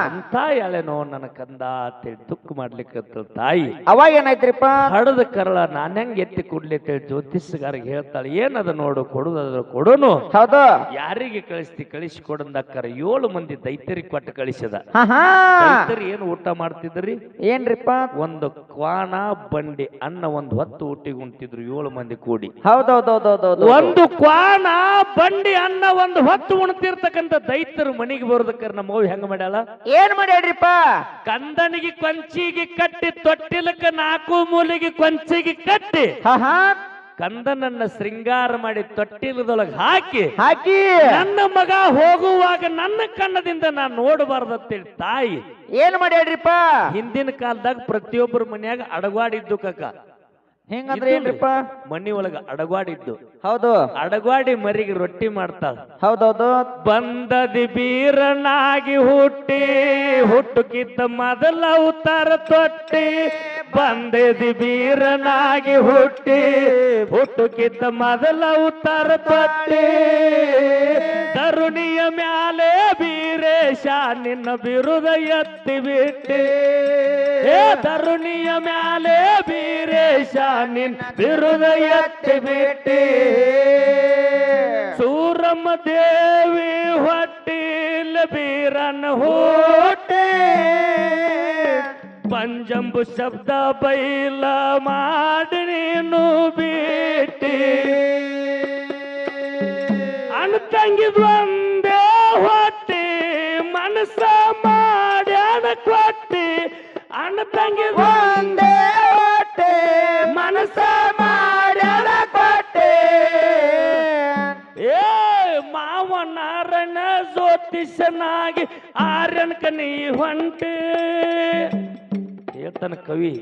Speaker 1: ಅಂತ ಎಳೆನೋ ನನ್ನ ಕಂದ ಅಂತೇಳಿ ದುಃಖ ಮಾಡ್ಲಿಕ್ಕೆ ತಾಯಿ.
Speaker 2: ಅವಾಗ ಏನಾಯ್ತ್ರಿಪ್ಪ
Speaker 1: ಹಡದ ಕರಳ ನಾನ್ ಹೆಂಗ್ ಎತ್ತಿ ಕೊಡ್ಲಿ ಅಂತೇಳಿ ಜ್ಯೋತಿಷ್ಯಗಾರಿಗೆ ಹೇಳ್ತಾಳೆ. ಏನದ ನೋಡು ಕೊಡುದಾದ್ರ ಕೊಡುನು.
Speaker 2: ಹೌದು
Speaker 1: ಯಾರಿಗೆ ಕಳಿಸ್ತಿ ಕಳಿಸಿ ಕೊಡಂದಕ್ಕರ 7 ಮಂದಿ ದೈತ್ಯರಿಗೆ ಕೊಟ್ಟು ಕಳಿಸಿದ. ದೈತ್ಯರು ಏನು ಊಟ ಮಾಡ್ತಿದ್ರಿ
Speaker 2: ಏನ್ರಿಪ್ಪ
Speaker 1: ಒಂದು ಕ್ವಾಣ ಬಂಡಿ ಅನ್ನ ಒಂದು ಹೊತ್ತು ಊಟಿಗೆ ಉಂಟಿದ್ರು 7 ಮಂದಿ ಕೂಡಿ.
Speaker 2: ಹೌದೌದೌದೌದು
Speaker 1: ಒಂದು ಕ್ವಾಣ ಬಂಡಿ ಅನ್ನ ಒಂದು ಹೊತ್ತು ಉಣ್ತಿರ್ತಕ್ಕಂಥ ದೈತ್ಯರು ಮನೆಗೆ ಬರೋದಕ್ಕ ನಮ್ಮ ಅವ್ವ ಹೆಂಗ ಮಾಡ್ಯಾಳ?
Speaker 2: ಏನ್ ಮಾಡ್ಯಾಡ್ರಿಪ್ಪ
Speaker 1: ಕಂದನಿಗೆ ಕೊಂಚಿಗೆ ಕಟ್ಟಿ ತೊಟ್ಟಿಲಕ್ಕ 4 ಮೂಲೆಗೆ ಕೊಂಚಿಗೆ ಕಟ್ಟಿ ಕಂದನನ್ನ ಶೃಂಗಾರ ಮಾಡಿ ತೊಟ್ಟಿಲದೊಳಗೆ ಹಾಕಿ ನನ್ನ ಮಗ ಹೋಗುವಾಗ ನನ್ನ ಕಣ್ಣದಿಂದ ನಾನು ನೋಡಬಾರ್ದಂತೇಳಿ ತಾಯಿ
Speaker 2: ಏನ್ ಮಾಡ್ಯಾಡ್ರಿಪ್ಪ?
Speaker 1: ಹಿಂದಿನ ಕಾಲದಾಗ ಪ್ರತಿಯೊಬ್ಬರ ಮನ್ಯಾಗ ಅಡಗಾಡಿದ್ದು ಕಕ್ಕ.
Speaker 2: ಹೆಂಗಂದ್ರೆ ಏನ್ರಿಪ್ಪ?
Speaker 1: ಮನಿ ಒಳಗ ಅಡಗಾಡಿದ್ದು.
Speaker 2: ಹೌದು
Speaker 1: ಅಡಗಾಡಿ ಮರಿಗೆ ರೊಟ್ಟಿ ಮಾಡ್ತಾಳ.
Speaker 2: ಹೌದೌದು
Speaker 1: ಬಂದದಿ ಬೀರನಾಗಿ ಹುಟ್ಟಿ ಹುಟ್ಟುಕಿದ್ದ ಮೊದಲ ಉತ್ತರ ತೊಟ್ಟಿ. ಬಂದದಿ ಬೀರನಾಗಿ ಹುಟ್ಟಿ ಹುಟ್ಟುಕಿದ್ದ ಮೊದಲ ಉತ್ತರ ತೊಟ್ಟಿ. ತರುಣಿಯ ಮ್ಯಾಲೆ ಬೀರೇಶ ನಿನ್ನ ಬಿರುದ ಎತ್ತಿ ಬಿಟ್ಟಿ. ತರುಣಿಯ ಮ್ಯಾಲೆ ಬೀರೇಶ ನಿನ್ ಬಿರುದ ಎತ್ತಿ ಬಿಟ್ಟಿ. ಸೂರಮ್ಮ ದೇವಿ ಹೊಟ್ಟಿಲ ಬೀರನ ಹುಟ್ಟಿ. ಪಂಜಂಬು ಶಬ್ದ ಬೈಲ ಮಾಡಿ ನೀನು ಬಿಟ್ಟಿ. ಅಣ್ತಂಗಿದ್ವಂದೇ ಹೊಟ್ಟಿ ಮನಸ್ಸ ಮಾಡ್ಯಾನ ಕೊಟ್ಟಿ. ಅಣ್ತಂಗಿದ್ವಂದೇ ಹೊಟ್ಟಿ ಮನಸ್ಸ ಮಾಡ್ಯಾನ ಕೊಟ್ಟಿ. ಏ ಮಾವನಾರಣ ಜ್ಯೋತಿಷನಾಗಿ ಆರ್ಯನ್ಕ ನೀ ಹೊಂಟಿ ಹೇಳ್ತಾನ ಕವಿ.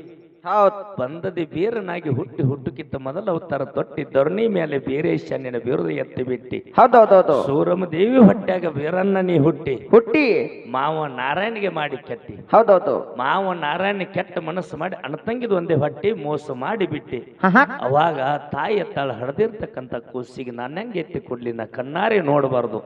Speaker 2: ಹೌದ್
Speaker 1: ಬಂದದಿ ಬೀರನಾಗಿ ಹುಟ್ಟುಕಿತ್ತ ಮೊದಲ ಅವತಾರ ತೊಟ್ಟಿ ಧರಣಿ ಮೇಲೆ ಬೀರೇಶನಿನ ಬಿರುದು ಎತ್ತಿ ಬಿಟ್ಟಿ
Speaker 2: ಹೌದೌದೌದು
Speaker 1: ಸೂರಮ್ಮ ದೇವಿ ಹೊಟ್ಟ್ಯಾಗ ಬೀರನ್ನ ನೀ
Speaker 2: ಹುಟ್ಟಿ
Speaker 1: ಮಾವ ನಾರಾಯಣಿಗೆ ಮಾಡಿ ಕೆಟ್ಟಿ
Speaker 2: ಹೌದೌದು
Speaker 1: ಮಾವ ನಾರಾಯಣ ಕೆಟ್ಟ ಮನಸ್ಸು ಮಾಡಿ ಅಣತಂಗಿದ ಒಂದೇ ಹೊಟ್ಟಿ ಮೋಸ ಮಾಡಿ ಬಿಟ್ಟಿ
Speaker 2: ಹಾ
Speaker 1: ಅವಾಗ ತಾಯಿ ಎತ್ತಾಳ ಹಡದಿರ್ತಕ್ಕಂಥ ಕೂಸಿಗೆ ನಾನು ಹೆಂಗೆ ಎತ್ತಿ ಕೊಡ್ಲಿ ನಾ ಕಣ್ಣಾರೆ ನೋಡಬಾರ್ದು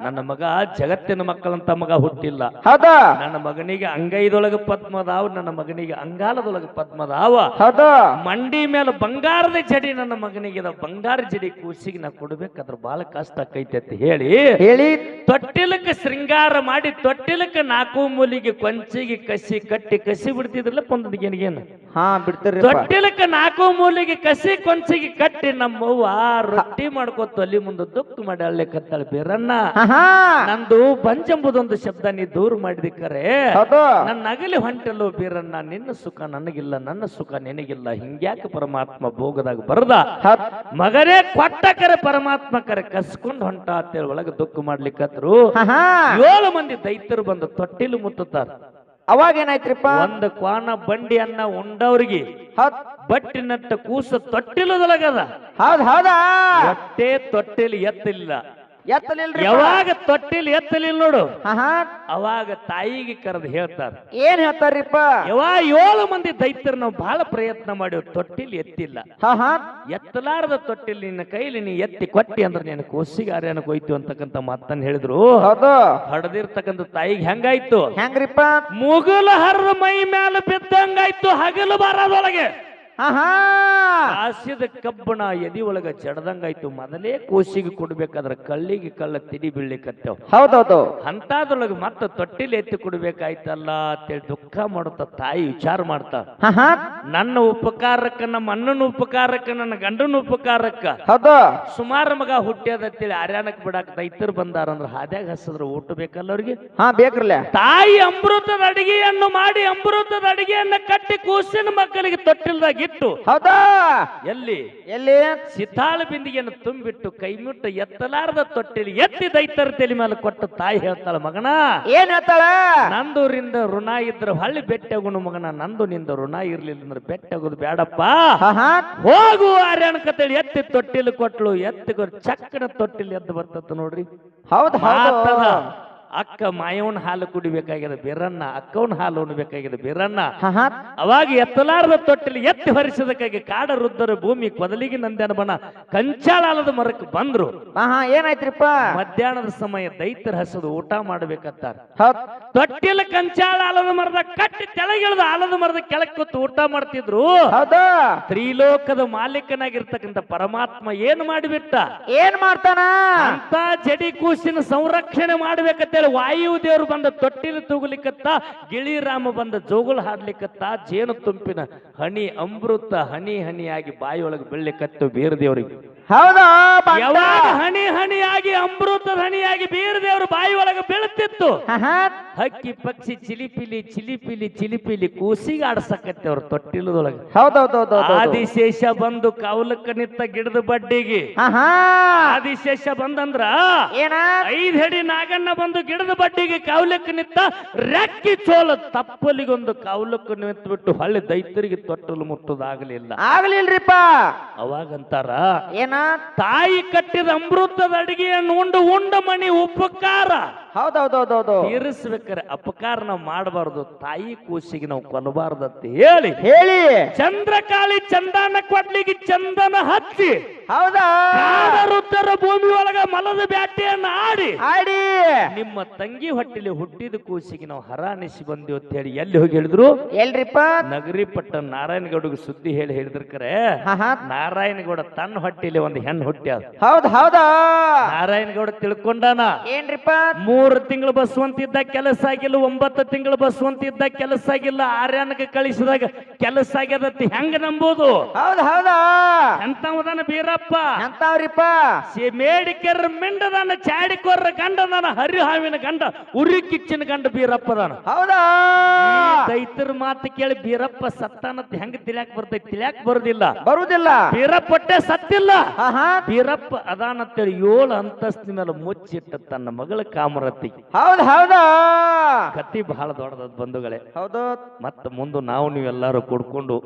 Speaker 1: ನನ್ನ ಮಗ ಜಗತ್ತಿನ ಮಕ್ಕಳಂತ ಮಗ ಹುಟ್ಟಿಲ್ಲ
Speaker 2: ಹೌದಾ
Speaker 1: ನನ್ನ ಮಗನಿಗೆ ಅಂಗೈದೊಳಗ ಪದ್ಮದಾವ್ ನನ್ನ ಮಗನಿಗೆ ಅಂಗಾಲದೊಳಗ ಪದ್ಮದಾವ
Speaker 2: ಹೌದಾ
Speaker 1: ಮಂಡಿ ಮೇಲೆ ಬಂಗಾರದ ಜಡಿ ನನ್ನ ಮಗನಿಗೆ ಬಂಗಾರ ಜಡಿ ಕೂಸಿಗೆ ನಾ ಕೊಡ್ಬೇಕಾದ್ರ ಬಹಳ ಕಷ್ಟ ಆಕೈತೆ ಅಂತ ಹೇಳಿ ತೊಟ್ಟಿಲಕ್ಕೆ ಶೃಂಗಾರ ಮಾಡಿ ತೊಟ್ಟಿಲಕ್ಕೆ ನಾಲ್ಕು ಮೂಲಿಗೆ ಕೊಂಚಿಗೆ ಕಸಿ ಬಿಡ್ತಿದ್ರಲ್ಲ ಪೊಂದಗೇನಿಗೇನು
Speaker 2: ಹಾ ಬಿಡ್ತೀರಿ
Speaker 1: ತೊಟ್ಟಿಲಕ್ಕೆ ನಾಲ್ಕು ಮೂಲಿಗೆ ಕಸಿ ಕೊಂಚಿಗೆ ಕಟ್ಟಿ ನಮ್ಮವ್ವ ರೊಟ್ಟಿ ಮಾಡ್ಕೊತ ಅಲ್ಲಿ ಮುಂದೆ ದುಃಖ ಮಾಡಿ ಅಳ್ಳಿಕತ್ತಾಳ ಬೇರನ್ನ ನಂದು ಬಂಜೆಂಬುದೊಂದು ಶಬ್ದ ನೀ ದೂರ ಮಾಡಿದಿಕ್ಕರೆ ನನ್ನ ನಗಲಿ ಹೊಂಟಲು ಬೀರನ್ನ ನಿನ್ನ ಸುಖ ನನಗಿಲ್ಲ ನನ್ನ ಸುಖ ನಿನಗಿಲ್ಲ ಹಿಂಗ್ಯಾಕೆ ಪರಮಾತ್ಮ ಭೋಗದಾಗ ಬರದ ಮಗನೇ ಕೊಟ್ಟಕರೆ ಪರಮಾತ್ಮ ಕರೆ ಕಸ್ಕೊಂಡ್ ಹೊಂಟ ಅಂತೇಳಿ ಒಳಗೆ ದುಃಖ ಮಾಡ್ಲಿಕ್ಕತ್ರು 7 ಮಂದಿ ದೈತ್ಯರು ಬಂದು ತೊಟ್ಟಿಲು ಮುತ್ತುತ್ತಾರ
Speaker 2: ಅವಾಗ ಏನಾಯ್ತ್ರಿಪ್ಪ
Speaker 1: ಒಂದು ಕ್ವಾನ ಬಂಡಿಯನ್ನ ಉಂಡವ್ರಿಗೆ ಬಟ್ಟಿನಟ್ಟ ಕೂಸ ತೊಟ್ಟಿಲದೊಳಗದ
Speaker 2: ಹೌದಾ
Speaker 1: ಹೊಟ್ಟೆ ತೊಟ್ಟಿಲು ಎತ್ತಲಿಲ್ಲ
Speaker 2: ಎತ್ತಲಿಲ್ರಿ
Speaker 1: ಯಾವಾಗ ತೊಟ್ಟಿಲ್ ಎತ್ತಲಿಲ್ಲ ನೋಡು ಅವಾಗ ತಾಯಿಗೆ ಕರೆದು ಹೇಳ್ತಾರ
Speaker 2: ಏನ್ ಹೇಳ್ತಾರ್ರಿಪ್ಪ
Speaker 1: ಯವಾ 7 ಮಂದಿ ದೈತ್ಯರು ನಾವು ಬಹಳ ಪ್ರಯತ್ನ ಮಾಡಿವ್ ತೊಟ್ಟಿಲ್ ಎತ್ತಿಲ್ಲ ಎತ್ತಲಾರದ ತೊಟ್ಟಿಲ್ ನಿನ್ನ ಕೈಲಿ ನೀ ಎತ್ತಿ ಕೊಟ್ಟಿ ಅಂದ್ರೆ ನೀನು ಕೋಸಿಗೆ ಆರ್ಯಾನಕ್ಕೆ ಹೋಯ್ತು ಅಂತಕ್ಕಂಥ ಮಾತನ್ನ ಹೇಳಿದ್ರು ಹಡದಿರ್ತಕ್ಕಂಥ ತಾಯಿಗೆ ಹೆಂಗಾಯ್ತು
Speaker 2: ಹೆಂಗ್ರಿಪ್ಪ
Speaker 1: ಮುಗುಲ ಹರದ ಮೈ ಮೇಲೆ ಬಿದ್ದಂಗಾಯ್ತು ಹಗಲು ಬಾರದೊಳಗೆ ಕಾಸಿದ ಕಬ್ಬಣ ಎದಿ ಒಳಗ ಜಡದಂಗಾಯ್ತು ಮೊದಲೇ ಕೋಸಿಗೆ ಕೊಡ್ಬೇಕಾದ್ರ ಕಳ್ಳಿಗೆ ಕಳ್ಳ ತಿಡಿ ಬೀಳ್ಲಿಕ್ಕತ್ತೇವ್
Speaker 2: ಹೌದೌದು
Speaker 1: ಅಂತದ್ರೊಳಗ ಮತ್ತ ತೊಟ್ಟಿಲಿ ಎತ್ತಿ ಕೊಡ್ಬೇಕಾಯ್ತಲ್ಲ ಅಂತೇಳಿ ದುಃಖ ಮಾಡುತ್ತ ತಾಯಿ ವಿಚಾರ ಮಾಡ್ತಾ ನನ್ನ ಉಪಕಾರಕ್ಕ ನಮ್ಮ ಅಣ್ಣನ ಉಪಕಾರಕ್ಕ ನನ್ನ ಗಂಡನ ಉಪಕಾರಕ್ಕ ಸುಮಾರು ಮಗ ಹುಟ್ಟ್ಯದಂತೇಳಿ ಆರ್ಯಾನಕ್ ಬಿಡಾಕ ದೈತರು ಬಂದಾರಂದ್ರ ಹಾದ್ಯಾಗ ಹಸದ್ರ ಊಟ ಬೇಕಲ್ಲ ಅವ್ರಿಗೆ
Speaker 2: ಬೇಕ್ರಲ್ಲ
Speaker 1: ತಾಯಿ ಅಮೃತದ ಅಡಿಗೆಯನ್ನು ಮಾಡಿ ಅಮೃತದ ಅಡಿಗೆಯನ್ನ ಕಟ್ಟಿ ಕೂಸಿನ ಮಕ್ಕಳಿಗೆ ತೊಟ್ಟಿಲ್ದಾಗ
Speaker 2: ಹೌದಾ
Speaker 1: ಎಲ್ಲಿ
Speaker 2: ಎಲ್ಲಿ
Speaker 1: ಸಿತಾಳ ಬಿಂದಿಗೆಯನ್ನು ತುಂಬಿಟ್ಟು ಕೈ ಮುಟ್ಟು ಎತ್ತಲಾರದ ತೊಟ್ಟಿಲಿ ಎತ್ತಿ ದೈತರ ತಲೆ ಮೇಲೆ ಕೊಟ್ಟು ತಾಯಿ ಹೇಳ್ತಾಳ ಮಗನ
Speaker 2: ಏನ್ ಹೇಳ್ತಾಳ
Speaker 1: ನಂದೂರಿಂದ ಋಣ ಇದ್ರ ಹಳ್ಳಿ ಬೆಟ್ಟಗುಣ ಮಗನ ನಂದು ನಿಂದ ಋಣ ಇರ್ಲಿಲ್ಲ ಅಂದ್ರೆ ಬೆಟ್ಟಗುದು ಬೇಡಪ್ಪ ಹೋಗು ಆರ್ಯಾಣಕತ್ತೇಳಿ ಎತ್ತಿ ತೊಟ್ಟಿಲು ಕೊಟ್ಲು ಎತ್ತಿಗ ಚಕ್ಕನ ತೊಟ್ಟಿಲಿ ಎದ್ದು ಬರ್ತದ ನೋಡ್ರಿ
Speaker 2: ಹೌದು
Speaker 1: ಅಕ್ಕ ಮಾಯವನ ಹಾಲು ಕುಡಿಬೇಕಾಗ್ಯದ ಬೇರನ್ನ ಅಕ್ಕವನ ಹಾಲು ಉಣ್ಬೇಕಾಗ್ಯದ ಬೇರನ್ನ ಅವಾಗ ಎತ್ತಲಾರದ ತೊಟ್ಟಿಲಿ ಎತ್ತಿ ಹೊರಿಸದಕ್ಕಾಗಿ ಕಾಡ ರುದ್ಧರ ಭೂಮಿ ಕೊದಲಿಗೆ ನಂದ್ಯಾನ ಬಣ ಕಂಚಾಳಾಲದ ಮರಕ್ಕೆ ಬಂದ್ರು
Speaker 2: ಏನಾಯ್ತ್ರಿಪ್ಪ
Speaker 1: ಮಧ್ಯಾಹ್ನದ ಸಮಯ ದೈತ್ಯರ ಹಸದು ಊಟ ಮಾಡ್ಬೇಕತ್ತಾರ ತೊಟ್ಟಿಲ ಕಂಚಾಳಾಲದ ಮರದ ಕಟ್ಟಿ ತೆಳಗಿಳಿದ ಆಲದ ಮರದ ಕೆಳಕ್ಕೆ ಕೂತು ಊಟ ಮಾಡ್ತಿದ್ರು ತ್ರಿಲೋಕದ ಮಾಲೀಕನಾಗಿರ್ತಕ್ಕಂಥ ಪರಮಾತ್ಮ ಏನ್ ಮಾಡಿಬಿಟ್ಟ
Speaker 2: ಏನ್ ಮಾಡ್ತಾನ
Speaker 1: ಅಂತ ಜಡಿ ಕೂಸಿನ ಸಂರಕ್ಷಣೆ ಮಾಡ್ಬೇಕಂತ ವಾಯು ದೇವರು ಬಂದ ತೊಟ್ಟಿಲು ತೂಗಲಿಕ್ಕತ್ತ ಗಿಳಿರಾಮ ಬಂದ ಜೋಗುಳ ಹಾಡ್ಲಿಕ್ಕತ್ತ ಜೇನು ತುಂಪಿನ ಹನಿ ಅಮೃತ ಹನಿ ಹನಿಯಾಗಿ ಬಾಯಿಯೊಳಗೆ ಬೀಳ್ಲಿಕ್ಕತ್ತು ಬೀರ ದೇವರಿಗೆ
Speaker 2: ಹೌದಾ
Speaker 1: ಯಾವಾಗ ಹನಿ ಹನಿಯಾಗಿ ಅಮೃತದ ಹನಿಯಾಗಿ ಬೀರ ದೇವರು ಬಾಯಿ ಒಳಗೆ ಬೀಳುತ್ತಿತ್ತು ಹಕ್ಕಿ ಪಕ್ಷಿ ಚಿಲಿಪಿಲಿ ಚಿಲಿಪಿಲಿ ಚಿಲಿಪಿಲಿ ಕೂಸಿಗೆ ಆಡ್ಸಕತ್ತೆ ಅವ್ರ ತೊಟ್ಟಿಲದೊಳಗೆ ಆದಿಶೇಷ ಬಂದು ಕಾವಲಕ್ಕ ನಿತ್ತ ಗಿಡದ ಬಡ್ಡಿಗೆ ಆದಿಶೇಷ ಬಂದಂದ್ರ 5 ಅಡಿ ನಾಗಣ್ಣ ಬಂದು ಗಿಡದ ಬಡ್ಡಿಗೆ ಕಾವಲಕ್ಕ ನಿತ್ತ ರೆಕ್ಕಿ ಚೋಲ ತಪ್ಪಲಿಗೊಂದು ಕಾವಲಕ್ಕ ನಿಂತು ಬಿಟ್ಟು ಹಳ್ಳಿ ದೈತರಿಗೆ ತೊಟ್ಟಲು ಮುಟ್ಟುದಾಗಲಿಲ್ಲ ಅವಾಗಂತಾರ
Speaker 2: ಏನ
Speaker 1: ತಾಯಿ ಕಟ್ಟಿದ ಅಮೃತದ ಅಡಿಗೆಯನ್ನು ಉಂಡ ಮಣಿ ಉಪಕಾರ ತೀರಿಸ್ಬೇಕಾರೆ ಅಪಕಾರ ನಾವು ಮಾಡಬಾರ್ದು ತಾಯಿ ಕೂಸಿಗೆ ನಾವು ಕೊಲ್ಲಬಾರ್ದಂತ ಹೇಳಿ ಚಂದ್ರಕಾಳಿ ಚಂದನ ಕೊಡ್ಲಿಕ್ಕೆ ಚಂದನ ಹಚ್ಚಿ ರುದ್ರ ಭೂಮಿ ಒಳಗ ಮಲದ ಬ್ಯಾಟಿಯನ್ನ ಆಡಿ ನಿಮ್ಮ ತಂಗಿ ಹೊಟ್ಟಿಲಿ ಹುಟ್ಟಿದ ಕೂಸಿಗೆ ನಾವು ಹರಾಣಿಸಿ ಬಂದಿವಿ ಅಂತ ಹೇಳಿ ಎಲ್ಲಿ ಹೋಗಿ ಹೇಳಿದ್ರು
Speaker 2: ಎಲ್ರಿಪ್ಪ
Speaker 1: ನಗರಿ ಪಟ್ಟಣ ನಾರಾಯಣಗೌಡಗೆ ಸುದ್ದಿ ಹೇಳಿದ್ರಕರೆ ನಾರಾಯಣಗೌಡ ತನ್ನ ಹೊಟ್ಟಿಲಿ ಒಂದು ಹೆಣ್ಣು ಹುಟ್ಟ್ಯಾದ ನಾರಾಯಣಗೌಡ ತಿಳ್ಕೊಂಡಾನ
Speaker 2: ಏನ್ರಿಪ್ಪ
Speaker 1: 3 ತಿಂಗಳು ಬಸ್ವಂತಿದ್ದ ಕೆಲಸ ಆಗಿಲ್ಲ 9 ತಿಂಗಳು ಬಸ್ವಂತಿದ್ದ ಕೆಲಸ ಆಗಿಲ್ಲ ಆರ್ಯಾನಕ್ಕೆ ಕಳಿಸಿದಾಗ ಕೆಲಸ ಆಗ್ಯದತ್ತಿ ಹೆಂಗ ನಂಬೋದು ಎಂತವದನ ಬೀರಪ್ಪ
Speaker 2: ಎಂತವ್ರಿಪ್ಪ
Speaker 1: ಮೇಡಿಕೆರ ಮಿಂಡದಾನ ಚಾಡಿಕೋರ ಗಂಡದಾನ ಹರಿಹಾವಿನ ಗಂಡ ಉರಿ ಕಿಚ್ಚಿನ ಗಂಡ ಬೀರಪ್ಪದಾನ.
Speaker 2: ಹೌದಾ
Speaker 1: ರೈತರ ಮಾತು ಕೇಳಿ ಬೀರಪ್ಪ ಸತ್ತಾನತ್ ಹೆಂಗ ತಿಳಿಯಾಕ ಬರ್ತೈತಿ? ತಿಳಿಯಾಕ ಬರುದಿಲ್ಲ.
Speaker 2: ಬರುದಿಲ್ಲ.
Speaker 1: ಬೀರಪ್ಪಟ್ಟೆ ಸತ್ತಿಲ್ಲ.
Speaker 2: ಆಹಾ
Speaker 1: ಬೀರಪ್ಪ ಅದಾನಂತೇಳಿ 7 ಅಂತಸ್ತಿನ ಮೇಲೆ ಮುಚ್ಚಿಟ್ಟ ತನ್ನ ಮಗಳ ಕಾಮರತಿ.
Speaker 2: ಹೌದ ಹೌದಾ
Speaker 1: ಕತ್ತಿ ಬಹಳ ದೊಡ್ಡದ ಬಂಧುಗಳೇ.
Speaker 2: ಹೌದು.
Speaker 1: ಮತ್ತ ಮುಂದೆ ನಾವು ನೀವೆಲ್ಲರೂ ಕೂಡ್ಕೊಂಡು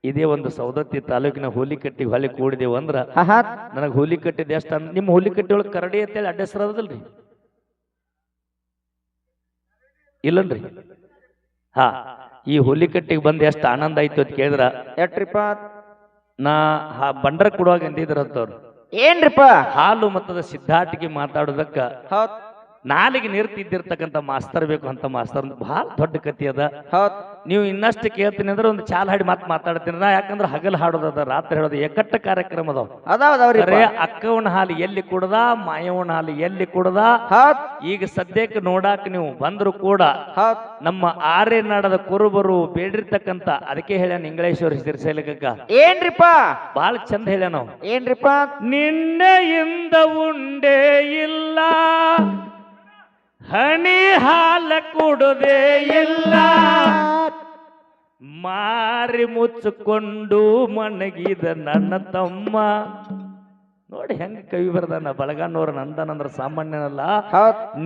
Speaker 1: ಇದೇ ಒಂದು ಸೌದತ್ತಿ ತಾಲೂಕಿನ ಹುಲಿಕಟ್ಟಿ ಹೊಲಿ ಕೂಡಿದೇವು ಅಂದ್ರ ನನಗೆ ಹುಲಿಕಟ್ಟಿದ ಎಷ್ಟು ನಿಮ್ಮ ಹುಲಿಕಟ್ಟಿ ಒಳಗೆ ಕರಡಿ ಅಂತೇಳಿ ಅಡ್ಡ ಹೆಸರು ಅದಲ್ರಿ? ಇಲ್ಲನ್ರಿ? ಹಾ, ಈ ಹುಲಿಕಟ್ಟಿಗೆ ಬಂದು ಎಷ್ಟು ಆನಂದ ಆಯ್ತು ಅಂತ ಕೇಳಿದ್ರ
Speaker 2: ಎಟ್ರಿಪ್ಪ
Speaker 1: ನಾ ಬಂಡರ ಕೊಡುವಾಗ ಎಂದಿದ್ರಂತವ್ರು
Speaker 2: ಏನ್ರಿಪ್ಪ
Speaker 1: ಹಾಲು ಮತ್ತದ ಸಿದ್ಧಾಟಿಗೆ ಮಾತಾಡೋದಕ್ಕ
Speaker 2: ಹೌದ್
Speaker 1: ನಾಲಿಗೆ ನಿರ್ತಿದ್ದಿರ್ತಕ್ಕಂಥ ಮಾಸ್ತರ್ ಬೇಕು ಅಂತ ಮಾಸ್ತರ್ ಬಹಳ ದೊಡ್ಡ ಕತಿ ಅದ.
Speaker 2: ಹೌದ್
Speaker 1: ನೀವು ಇನ್ನಷ್ಟು ಕೇಳ್ತೀನಿ ಅಂದ್ರೆ ಒಂದು ಚಾಲ್ ಹಾಡಿ ಮಾತಾಡ್ತೀನಿ ನಾ. ಯಾಕಂದ್ರೆ ಹಗಲ್ ಹಾಡೋದದ ರಾತ್ರಿ ಹೇಳೋದು ಏಕಟ್ಟ ಕಾರ್ಯಕ್ರಮ
Speaker 2: ಅದಾವ್ರಿ.
Speaker 1: ಅಕ್ಕವನ ಹಾಲು ಎಲ್ಲಿ ಕುಡ್ದ, ಮಾಯವನ ಹಾಲು ಎಲ್ಲಿ ಕುಡ್ದ. ಈಗ ಸದ್ಯಕ್ಕೆ ನೋಡಾಕ ನೀವು ಬಂದ್ರು ಕೂಡ ನಮ್ಮ ಆರೆ ನಾಡದ ಕುರುಬರು ಬೇಡಿರ್ತಕ್ಕಂಥ ಅದಕ್ಕೆ ಹೇಳ್ಯಾನ ಇಂಗ್ಲೇಶ್ವರ ಸಿರಿಸೈಲಕ್ಕ
Speaker 2: ಏನ್ರಿಪ್ಪ
Speaker 1: ಬಹಳ ಚಂದ ಹೇಳ್ಯಾನ ನಾವು.
Speaker 2: ಏನ್ರಿಪ್ಪ
Speaker 1: ನಿನ್ನೆಯಿಂದ ಉಂಡೇ ಇಲ್ಲ, ಹನಿ ಹಾಲ ಕುಡದೇ ಇಲ್ಲ, ಮಾರಿ ಮುಚ್ಚಿಕೊಂಡು ಮಣಗಿದ ನನ್ನ ತಮ್ಮ. ನೋಡಿ ಹೆಂಗ ಕವಿ ಬರ್ದಾನ ಬಳಗಾನೋರ ನಂದನಂದ್ರ ಸಾಮಾನ್ಯನಲ್ಲ.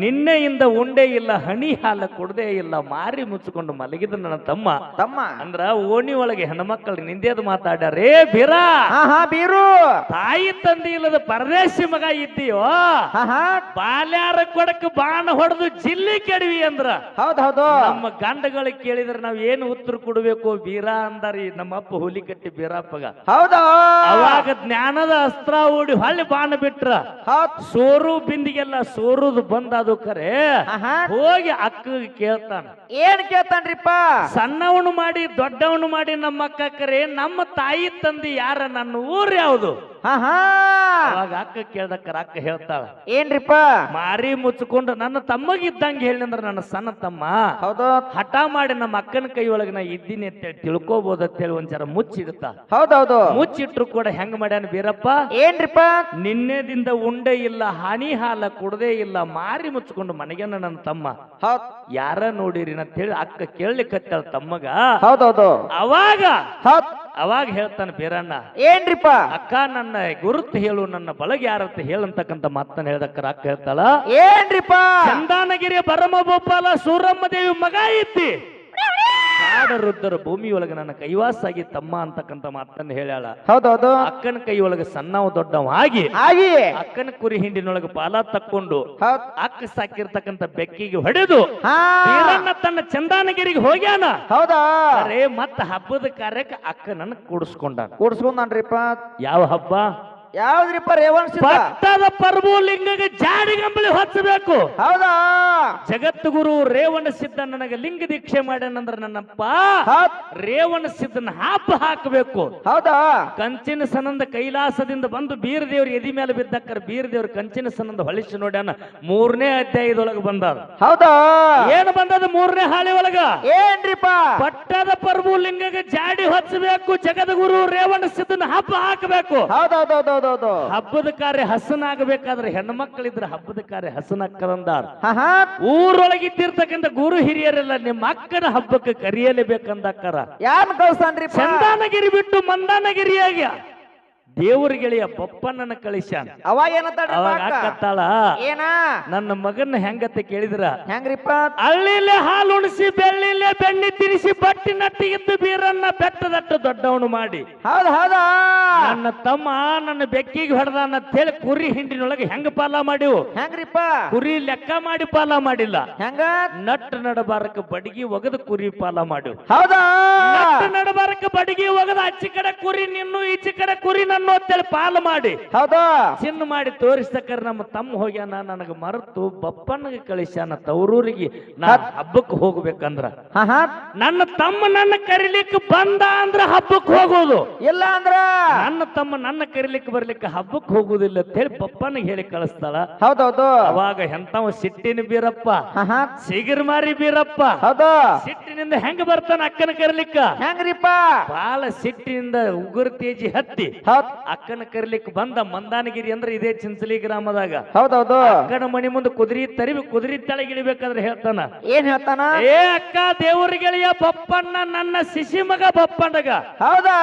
Speaker 1: ನಿನ್ನೆಯಿಂದ ಉಂಡೇ ಇಲ್ಲ, ಹನಿ ಹಾಲ ಕುಡದೇ ಇಲ್ಲ, ಮಾರಿ ಮುಚ್ಚಿಕೊಂಡು ಮಲಗಿದ ನನ್ನ ತಮ್ಮ.
Speaker 2: ತಮ್ಮ
Speaker 1: ಅಂದ್ರ ಓಣಿ ಒಳಗೆ ಹೆಣ್ಮಕ್ಳು ನಿಂದೇದ್ ಮಾತಾಡ್ಯಾರೇ ಬೀರಾ
Speaker 2: ಬೀರು
Speaker 1: ತಾಯಿ ತಂದೆ ಇಲ್ಲದ ಪರದೇಶಿ ಮಗ ಇದ್ದೀಯೋ, ಬಾಲ್ಯಾರ ಕೊಡಕ್ ಬಾಣ ಹೊಡೆದು ಜಿಲ್ಲಿ ಕೆಡವಿ ಅಂದ್ರ
Speaker 2: ಹೌದೌದು.
Speaker 1: ನಮ್ಮ ಗಂಡಗಳಿಗೆ ಕೇಳಿದ್ರೆ ನಾವ್ ಏನು ಉತ್ತರ ಕೊಡ್ಬೇಕು? ಬೀರಾ ಅಂದಾರಿ ನಮ್ಮಪ್ಪ ಹುಲಿಕಟ್ಟಿ ಬೀರಪ್ಪಗ.
Speaker 2: ಹೌದಾ
Speaker 1: ಅವಾಗ ಜ್ಞಾನದ ಅಸ್ತ್ರ ಓಡಿ ಹೊಳ್ಳಿ ಬಾಣ ಬಿಟ್ರ ಸೋರು ಬಿಂದಿಗೆಲ್ಲ ಸೋರುದು ಬಂದದು ಕರೆ ಹೋಗಿ ಅಕ್ಕಗೆ ಕೇಳ್ತಾನ.
Speaker 2: ಏನ್ ಕೇಳ್ತಾನ್ರಿಪ್ಪ?
Speaker 1: ಸಣ್ಣವನು ಮಾಡಿ ದೊಡ್ಡವನು ಮಾಡಿ ನಮ್ಮ ಅಕ್ಕ ಕರೆ ನಮ್ಮ ತಾಯಿ ತಂದೆ ಯಾರ, ನನ್ನ ಊರ್ ಯಾವುದು? ಅವಾಗ ಅಕ್ಕ ಕೇಳ್ದಕ್ಕರ ಅಕ್ಕ ಹೇಳ್ತಾಳ
Speaker 2: ಏನ್ರಿಪ್ಪ?
Speaker 1: ಮಾರಿ ಮುಚ್ಚಿಕೊಂಡು ನನ್ನ ತಮ್ಮಗಿದ್ದಂಗೆ ಹೇಳಿ ಅಂದ್ರೆ ನನ್ನ ಸಣ್ಣ ತಮ್ಮ
Speaker 2: ಹೌದು
Speaker 1: ಹಠ ಮಾಡಿ ನಮ್ಮ ಅಕ್ಕನ ಕೈ ಒಳಗೆ ನಾ ಇದ್ದೀನಿ ಅಂತೇಳಿ ತಿಳ್ಕೋಬಹುದು ಅಂತೇಳಿ ಒಂದ್ಸರ ಮುಚ್ಚಿಡ್ತ.
Speaker 2: ಹೌದೌದು.
Speaker 1: ಮುಚ್ಚಿಟ್ರು ಕೂಡ ಹೆಂಗ್ ಮಾಡ್ಯಾನ ಬೀರಪ್ಪ?
Speaker 2: ಏನ್ರಿಪ್ಪ?
Speaker 1: ನಿನ್ನೆದಿಂದ ಉಂಡೆ ಇಲ್ಲ, ಹನಿ ಹಾಲ ಕುಡದೇ ಇಲ್ಲ, ಮಾರಿ ಮುಚ್ಚಿಕೊಂಡು ಮನೆಗೆ ನನ್ನ ತಮ್ಮ ಯಾರ ನೋಡಿರಿ ಅಂತ ಹೇಳಿ ಅಕ್ಕ ಕೇಳಲಿಕ್ಕತ್ತಾಳ ತಮ್ಮಗ.
Speaker 2: ಹೌದೌದು.
Speaker 1: ಅವಾಗ ಹೇಳ್ತಾನ ಬೀರಣ್ಣ
Speaker 2: ಏನ್ರಿಪ್ಪ?
Speaker 1: ಅಕ್ಕ ನನ್ನ ಗುರುತು ಹೇಳು, ನನ್ನ ಬಳಗ ಯಾರತ್ತ ಹೇಳಂತಕ್ಕಂತ ಮಾತನ್ನ ಹೇಳ್ದಕ್ಕರ ಅಕ್ಕ ಹೇಳ್ತಾಳ
Speaker 2: ಏನ್ರಿಪ್ಪ?
Speaker 1: ಚಂದಾನಗಿರಿಯ ಭರಮ ಗೋಪಾಲ ಸೂರಮ್ಮ ದೇವಿ ಮಗ ಐತಿ, ಕಾಡರುದ್ಧರ ಭೂಮಿಯೊಳಗೆ ನನ್ನ ಕೈವಾಸ ಆಗಿ ತಮ್ಮ ಅಂತಕ್ಕಂಥ ಮಾತನ್ನ ಹೇಳ್ಯಾಳ.
Speaker 2: ಹೌದೌದು.
Speaker 1: ಅಕ್ಕನ ಕೈ ಒಳಗೆ ಸಣ್ಣವ ದೊಡ್ಡವ ಆಗಿ ಅಕ್ಕನ ಕುರಿ ಹಿಂಡಿನೊಳಗೆ ಪಾಲ ತಕ್ಕೊಂಡು ಅಕ್ಕ ಸಾಕಿರ್ತಕ್ಕಂಥ ಬೆಕ್ಕಿಗೆ ಹೊಡೆದು ತನ್ನ ಚಂದಾನಗಿರಿಗೆ ಹೋಗ್ಯಾನ.
Speaker 2: ಹೌದಾ?
Speaker 1: ಅರೇ ಮತ್ತ ಹಬ್ಬದ ಕಾರ್ಯಕ್ಕೆ ಅಕ್ಕನನ್ನ
Speaker 2: ಕೂಡಿಸ್ಕೊಂಡ್ರಿಪ್ಪ.
Speaker 1: ಯಾವ ಹಬ್ಬ?
Speaker 2: ಯಾವ್ದ್ರಿಪ್ಪ? ರೇವಣ
Speaker 1: ಪಟ್ಟದ ಪ್ರಭು ಲಿಂಗಗೆ ಜಾಡಿಗಂಬಳಿ ಹೊಚ್ಚಬೇಕು.
Speaker 2: ಹೌದಾ?
Speaker 1: ಜಗತ್ತು ಗುರು ರೇವಣ ಸಿದ್ಧ ನನಗೆ ಲಿಂಗ ದೀಕ್ಷೆ ಮಾಡ್ಯಾನಂದ್ರ ನನ್ನಪ್ಪ ರೇವಣ ಸಿದ್ಧನ ಹಬ್ಬ ಹಾಕಬೇಕು.
Speaker 2: ಹೌದಾ?
Speaker 1: ಕಂಚಿನ ಸನಂದ ಕೈಲಾಸದಿಂದ ಬಂದು ಬೀರದೇವ್ರ ಎದಿ ಮೇಲೆ ಬಿದ್ದಕ್ಕರ ಬೀರದೇವ್ರ ಕಂಚಿನ ಸನಂದ ಹೊಳಿಸಿ ನೋಡ್ಯಾನ. 3ನೇ ಅಧ್ಯಾಯದೊಳಗೆ ಬಂದಾರ.
Speaker 2: ಹೌದಾ?
Speaker 1: ಏನು ಬಂದದ 3ನೇ ಹಾಳಿ ಒಳಗ?
Speaker 2: ಏನ್ರಿಪ್ಪ?
Speaker 1: ಪಟ್ಟದ ಪ್ರಭು ಲಿಂಗಗೆ ಜಾಡಿ ಹೊಚ್ಚಬೇಕು, ಜಗದ್ಗುರು ರೇವಣ ಸಿದ್ಧನ ಹಬ್ಬ ಹಾಕಬೇಕು.
Speaker 2: ಹೌದೌದೌದು.
Speaker 1: ಹಬ್ಬದ ಕಾರ್ಯ ಹಸನಾಗಬೇಕಾದ್ರೆ ಹೆಣ್ಮಕ್ಳಿದ್ರೆ ಹಬ್ಬದ ಕಾರ್ಯ ಹಸನಕ್ಕರಂದಾರ. ಊರೊಳಗಿದ್ದಿರ್ತಕ್ಕಂಥ ಗುರು ಹಿರಿಯರೆಲ್ಲ ನಿಮ್ಮ ಅಕ್ಕನ ಹಬ್ಬಕ್ಕೆ ಕರೆಯಲೇಬೇಕಂದಕ್ಕಾರ.
Speaker 2: ಯಾರು ಕಳ್ಸಾನ್ರಿ?
Speaker 1: ಚಂದಾನಗಿರಿ ಬಿಟ್ಟು ಮಂದಾನಗಿರಿಯಾಗ ದೇವ್ರ ಗೆಳೆಯ ಬಪ್ಪಣ್ಣನ ಕಳಿಸ್ಯಾನ.
Speaker 2: ಅವಾಗ
Speaker 1: ಅಕ್ಕತ್ತಾಳ
Speaker 2: ಏನ
Speaker 1: ನನ್ನ ಮಗನ ಹೆಂಗತ್ತೆ ಕೇಳಿದ್ರ
Speaker 2: ಹೆಂಗ್ರಿಪ್ಪ?
Speaker 1: ಹಳ್ಳಿಲೆ ಹಾಲು ಉಣಿಸಿ ಬೆಳ್ಳಿಲೆ ಬೆಣ್ಣೆ ತಿನಿಸಿ ಬಟ್ಟಿ ನಟ್ಟಿಗಿದ್ದು ಬೀರನ್ನ ಬೆಟ್ಟದಟ್ಟು ದೊಡ್ಡವನು ಮಾಡಿ.
Speaker 2: ಹೌದ ಹೌದಾ?
Speaker 1: ನನ್ನ ತಮ್ಮ ನನ್ನ ಬೆಕ್ಕಿಗೆ ಹೊಡೆದಾನ ಅಂತ ಹೇಳಿ ಕುರಿ ಹಿಂಡಿನೊಳಗೆ ಹೆಂಗ ಪಾಲ ಮಾಡಿವು?
Speaker 2: ಹೆಂಗ್ರಿಪ್ಪ?
Speaker 1: ಕುರಿ ಲೆಕ್ಕ ಮಾಡಿ ಪಾಲ ಮಾಡಿಲ್ಲ.
Speaker 2: ಹೆಂಗ?
Speaker 1: ನಟ್ಟು ನಡಬಾರಕ ಬಡಗಿ ಒಗದ ಕುರಿ ಪಾಲ ಮಾಡಿವು.
Speaker 2: ಹೌದಾ?
Speaker 1: ನಟ್ಟು ನಡಬಾರಕ ಬಡಗಿ ಒಗದ ಆಚೆ ಕಡೆ ಕುರಿ ನಿನ್ನು ಈಚೆ ಕಡೆ ಕುರಿ ನನ್ನ ಅಂತೇಳಿ ಪಾಲ ಮಾಡಿ
Speaker 2: ಹೌದಾ
Speaker 1: ಚಿನ್ನ ಮಾಡಿ ತೋರಿಸ್ತಕ್ಕರ ನಮ್ಮ ತಮ್ಮ ಹೋಗ್ಯಾನ. ನನಗ ಮರೆತು ಬಪ್ಪನಿಗೆ ಕಳಿಸ್ಯಾನ ತವರೂರಿಗೆ. ನಾ ಹಬ್ಬಕ್ಕೆ ಹೋಗ್ಬೇಕಂದ್ರ ನನ್ನ ತಮ್ಮ ನನ್ನ ಕರಿಲಿಕ್ಕೆ ಬಂದ ಅಂದ್ರ ಹಬ್ಬಕ್ಕೆ ಹೋಗೋದು, ಇಲ್ಲ ಅಂದ್ರ ನನ್ನ ತಮ್ಮ ನನ್ನ ಕರಿಲಿಕ್ಕೆ ಬರ್ಲಿಕ್ಕೆ ಹಬ್ಬಕ್ಕೆ ಹೋಗುದಿಲ್ಲ ಅಂತ ಹೇಳಿ ಬಪ್ಪನಿಗೆ ಹೇಳಿ ಕಳಿಸ್ತಾಳ. ಹೌದೌದು. ಅವಾಗ ಎಂತವ ಸಿಟ್ಟಿನ ಬೀರಪ್ಪ, ಸಿಗಿರ್ ಮಾರಿ ಬೀರಪ್ಪ ಸಿಟ್ಟಿನಿಂದ ಹೆಂಗ ಬರ್ತಾನ ಅಕ್ಕನ ಕರಿಲಿಕ್ಕ? ಹೆಂಗ್ರಿಪ್ಪ? ಬಾಳ ಸಿಟ್ಟಿನಿಂದ ಉಗುರು ತೇಜಿ ಹತ್ತಿ ಅಕ್ಕನ ಕರಿಲಿಕ್ಕೆ ಬಂದ ಮಂದಾನಗಿರಿ ಅಂದ್ರೆ ಇದೇ ಚಿಂಚಲಿ ಗ್ರಾಮದಾಗ.
Speaker 2: ಹೌದೌದು.
Speaker 1: ಅಕ್ಕನ ಮನಿ ಮುಂದೆ ಕುದುರೆ ತರಿವಿ, ಕುದುರೆ ತೆಳಗಿಳಿಬೇಕಾದ್ರೆ ಹೇಳ್ತಾನ,
Speaker 2: ಏನ್ ಹೇಳ್ತಾನ?
Speaker 1: ಏ ಅಕ್ಕ, ದೇವ್ರ ಗೆಳೆಯ ಬಪ್ಪಣ್ಣ, ನನ್ನ ಶಿಶಿ ಮಗ ಬಪ್ಪಣ್ಣಗ
Speaker 2: ಹೌದಾ